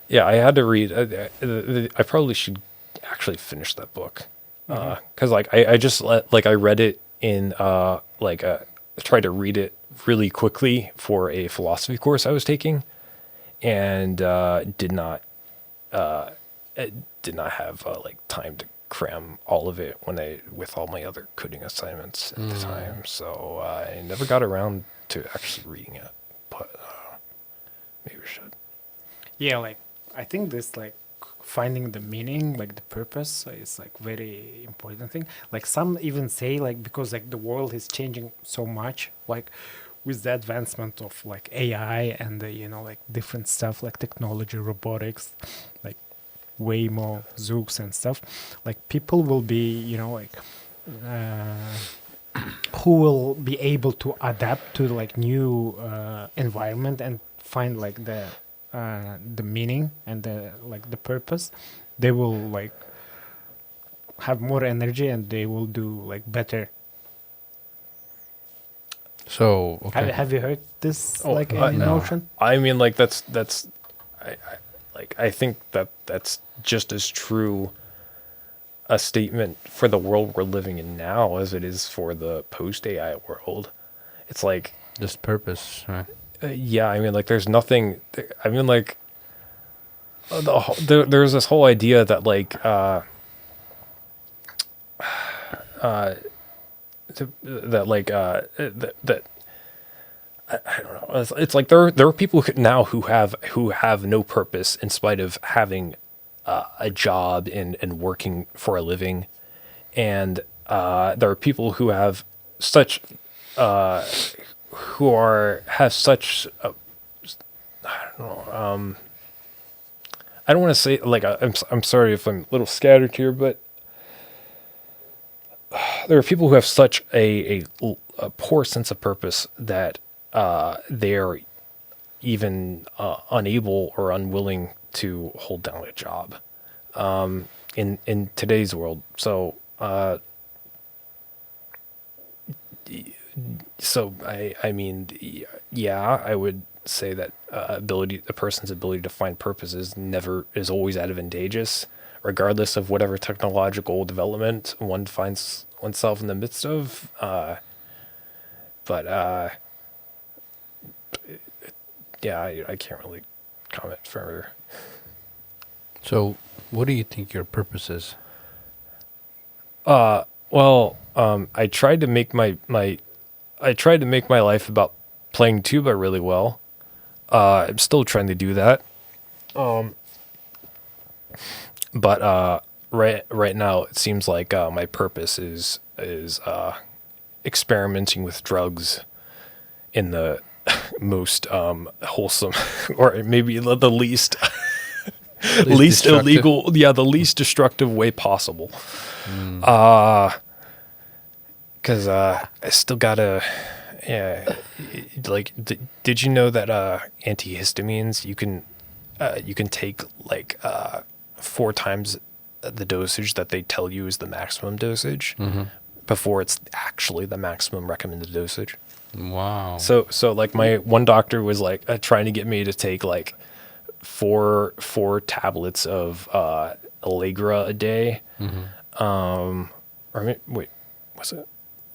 had to read. I probably should actually finish that book, because I read it in tried to read it really quickly for a philosophy course I was taking, and did not have time to cram all of it with all my other coding assignments at the time. So I never got around to actually reading it, but maybe I should.
Yeah, like I think this like finding the meaning, like the purpose, is like very important thing. Like some even say like because like the world is changing so much, like with the advancement of like AI and like different stuff like technology, robotics, like Waymo, Zoox and stuff, like people will be who will be able to adapt to like new environment and find like the meaning and the purpose. They will like have more energy and they will do like better.
So okay.
Have you heard this any
no.
notion?
I mean, like that's I think that's just as true a statement for the world we're living in now as it is for the post-AI world. It's like
Just purpose, right?
There's nothing. There's this whole idea that I don't know. It's like there are people now who have no purpose in spite of having a job and working for a living, and there are people who have such have such I don't know. I don't want to say I'm sorry if I'm a little scattered here, but there are people who have such a poor sense of purpose that they're even unable or unwilling to hold down a job in today's world. So I would say that a person's ability to find purpose is always advantageous, regardless of whatever technological development one finds oneself in the midst of. I can't really comment further.
So, what do you think your purpose is?
I tried to make my life about playing tuba really well. I'm still trying to do that. But right now it seems like my purpose is experimenting with drugs in the most wholesome, or maybe the least least
destructive.
illegal, the least destructive way possible. Because I still gotta, like, did you know that antihistamines you can take like 4 times the dosage that they tell you is the maximum dosage before it's actually the maximum recommended dosage.
Wow.
So like my one doctor was like trying to get me to take like four tablets of Allegra a day. Or wait, was it?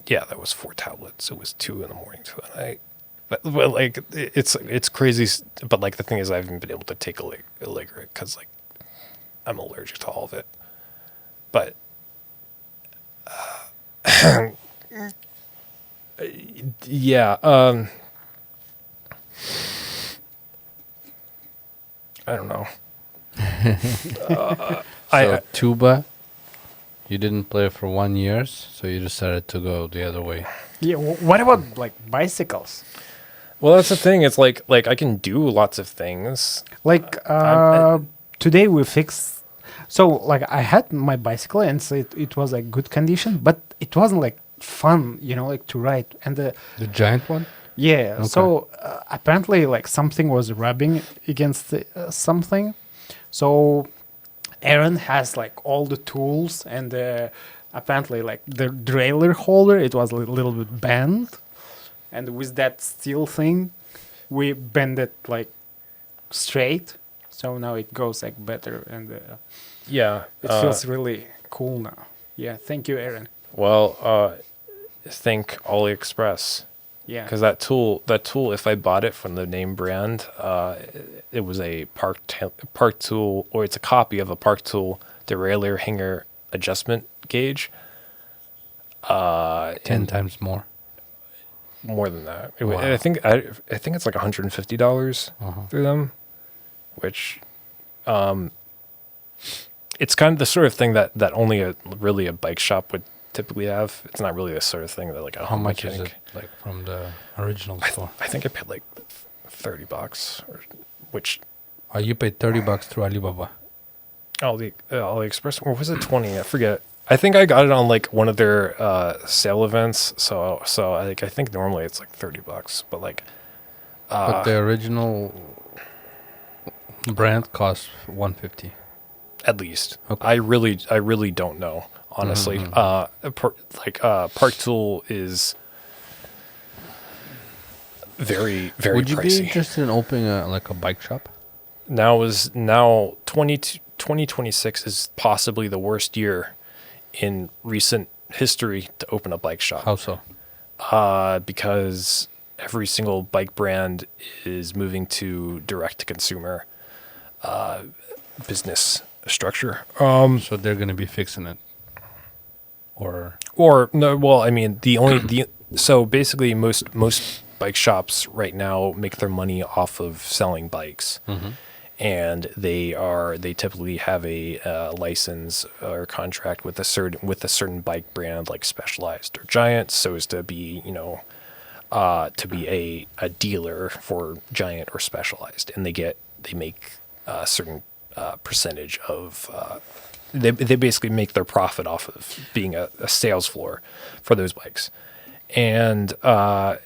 Yeah, that was 4 tablets. It was 2 in the morning, 2 at night. But like it's crazy. But like the thing is, I haven't been able to take Allegra because like I'm allergic to all of it. But yeah, I don't know.
So tuba, you didn't play for 1 year, so you decided to go the other way.
Yeah. What about like bicycles?
Well, that's the thing. It's like I can do lots of things.
Like today we fixed. So like I had my bicycle and so it was like good condition, but it wasn't like fun, like to ride. And
The giant one?
yeah,
Okay.
so apparently like something was rubbing against something. So Aaron has like all the tools and apparently like the derailleur holder, it was a little bit bent. And with that steel thing, we bend it like straight. So now it goes like better and
Yeah,
it feels really cool now. Yeah, thank you, Aaron.
well, think AliExpress.
Yeah.
Because that tool, if I bought it from the name brand, it was a park tool, or it's a copy of a park tool derailleur hanger adjustment gauge.
10 times more.
More than that.
Wow.
I think it's like $150 through them, which it's kind of the sort of thing that only really a bike shop would typically have. It's not really the sort of thing that like a
How
home
much is
mechanic.
it, like, from the original store?
I think I paid like $30, which
You paid $30 through Alibaba.
AliExpress, or was it 20? I forget. I think I got it on like one of their sale events. So I think normally it's like $30, but like
But the original brand costs $150.
at least.
Okay.
I really don't know, honestly. Park Tool is very, very
Would you
pricey.
be interested in opening a bike shop?
Now 2026 is possibly the worst year in recent history to open a bike shop.
How so?
Because every single bike brand is moving to direct-to-consumer business structure.
So they're going to be fixing it? Or
No, well, I mean, so basically most bike shops right now make their money off of selling bikes. And they typically have a license or contract with a certain bike brand like Specialized or Giant, so as to be a dealer for Giant or Specialized, and they make a certain percentage of they basically make their profit off of being a sales floor for those bikes, and a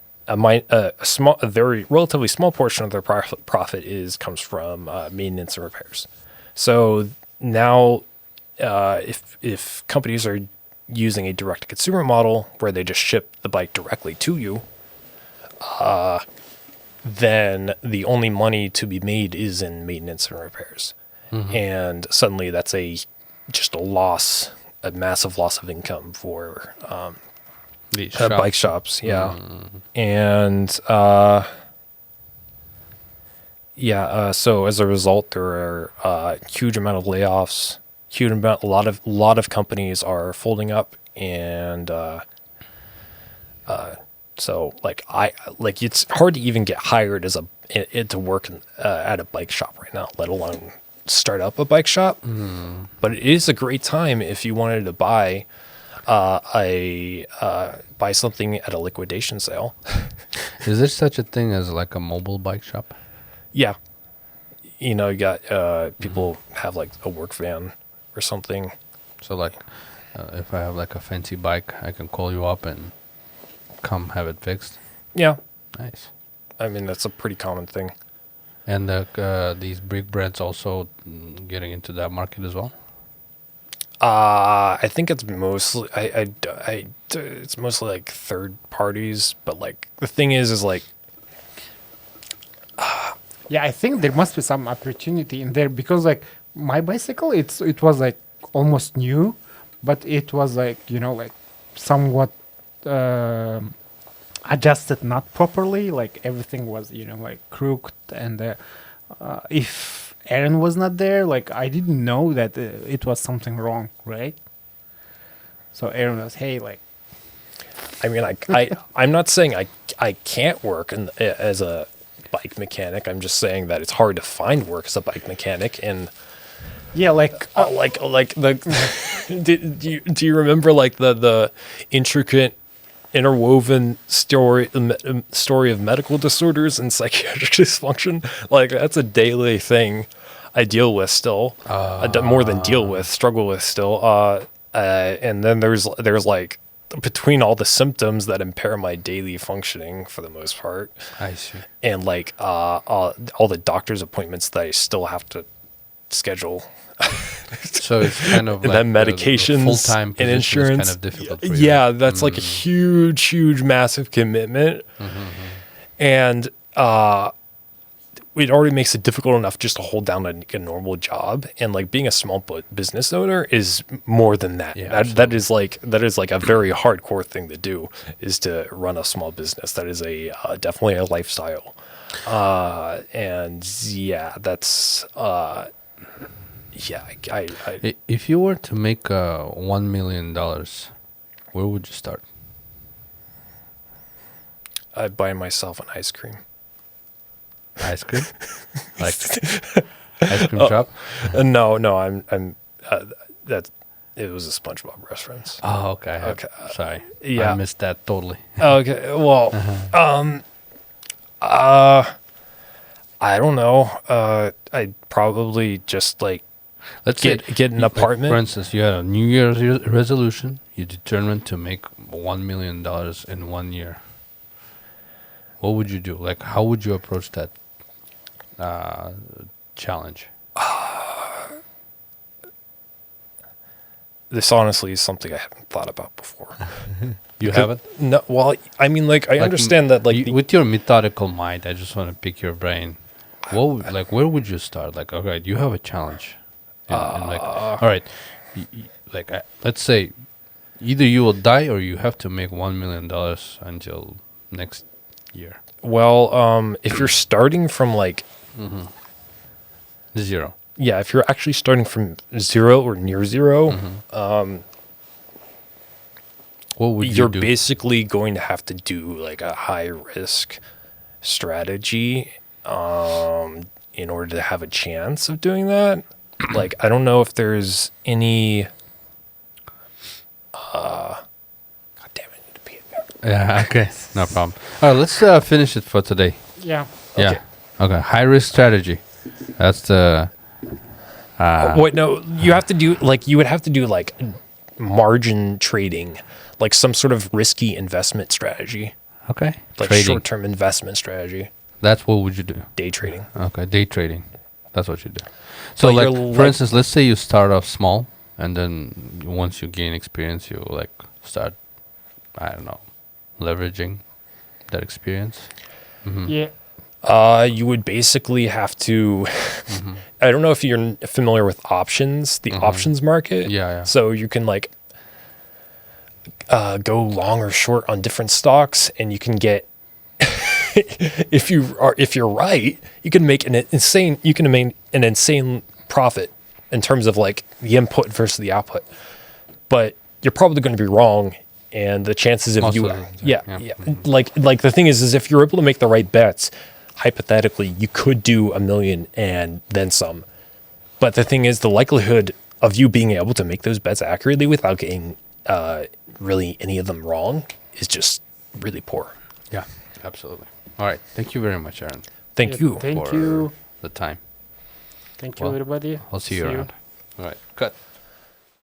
very relatively small portion of their profit comes from maintenance and repairs. So now, if companies are using a direct-to-consumer model where they just ship the bike directly to you, then the only money to be made is in maintenance and repairs, and suddenly that's just a massive loss of income for
these
bike shops, yeah. And so as a result, there are a huge amount of layoffs. A lot of companies are folding up, and so it's hard to even get hired to work at a bike shop right now, let alone start up a bike shop. But it is a great time if you wanted to buy I buy something at a liquidation sale.
Is there such a thing as like a mobile bike shop?
Yeah. You know, you got people have like a work van or something.
So like, if I have like a fancy bike, I can call you up and come have it fixed.
Yeah.
Nice.
I mean, that's a pretty common thing.
And these brick brands also getting into that market as well.
I think it's mostly it's mostly like third parties, but like the thing is like
Yeah, I think there must be some opportunity in there because like my bicycle, it was like almost new, but it was like, you know, like somewhat adjusted not properly. Like everything was, you know, like crooked, and if Aaron was not there, like I didn't know that it was something wrong, right? So Aaron was, hey, like,
I mean, I'm not saying I can't work as a bike mechanic. I'm just saying that it's hard to find work as a bike mechanic. And
yeah, like,
like the do you remember like the intricate interwoven story of medical disorders and psychiatric dysfunction? Like that's a daily thing I deal with still, more than deal with, struggle with still. And then there's like between all the symptoms that impair my daily functioning for the most part.
I see.
And like all the doctor's appointments that I still have to schedule.
So it's kind of
and
like
then medications
full-time
and insurance.
is kind of difficult for you.
Yeah, that's like a huge, massive commitment. And it already makes it difficult enough just to hold down a normal job, and like being a small business owner is more than that.
Yeah,
that is like a very hardcore thing to do, is to run a small business. That is a definitely a lifestyle. And yeah, that's yeah.
If you were to make $1 million, where would you start?
I'd buy myself an ice cream.
Ice cream, like ice cream shop.
No, I'm that it was a SpongeBob reference.
Oh, okay.
Okay.
Sorry.
Yeah.
I missed that totally.
Okay. Well, I don't know. I'd probably just like
Let's
get an
like,
apartment.
for instance, you had a New Year's resolution. You determined to make $1 million in 1 year. What would you do? Like, how would you approach that challenge?
This honestly is something I haven't thought about before.
You haven't?
No. Well, I mean, like I understand that, like
with your methodical mind, I just want to pick your brain. Like, where would you start? Like, all right, you have a challenge. And like, all right, like, let's say either you will die or you have to make $1 million until next year.
Well, if you're starting from like
Zero.
yeah, if you're actually starting from zero or near zero,
What would
you're
you do?
basically going to have to do like a high risk strategy in order to have a chance of doing that. Like, I don't know if there's any. God damn it! I need to pee.
Yeah, okay. No problem. All right, let's finish it for today.
yeah.
Yeah. Okay. High risk strategy. That's the.
Wait, no. You have to do like you would have to do like margin trading, like some sort of risky investment strategy,
Okay.
like
Trading.
short-term investment strategy,
That's what would you do?
day trading.
Okay, day trading. That's what you do. So,
But
like,
you're
for
like-
instance, let's say you start off small, and then once you gain experience, you like start, I don't know, leveraging that experience.
Yeah.
You would basically have to. I don't know if you're familiar with options, the options market.
Yeah.
So you can like go long or short on different stocks, and you can get. if you're right, you can make an insane profit in terms of like the input versus the output. But you're probably going to be wrong, and the chances of
Most
you,
of the time,
yeah. Like the thing is if you're able to make the right bets, hypothetically, you could do $1 million and then some. But the thing is, the likelihood of you being able to make those bets accurately without getting really any of them wrong is just really poor.
Yeah, absolutely. All right. Thank you very much, Aaron,
Thank you.
Thank
for
you.
the time.
Thank you,
Well,
everybody.
I'll see you around. All right. Cut.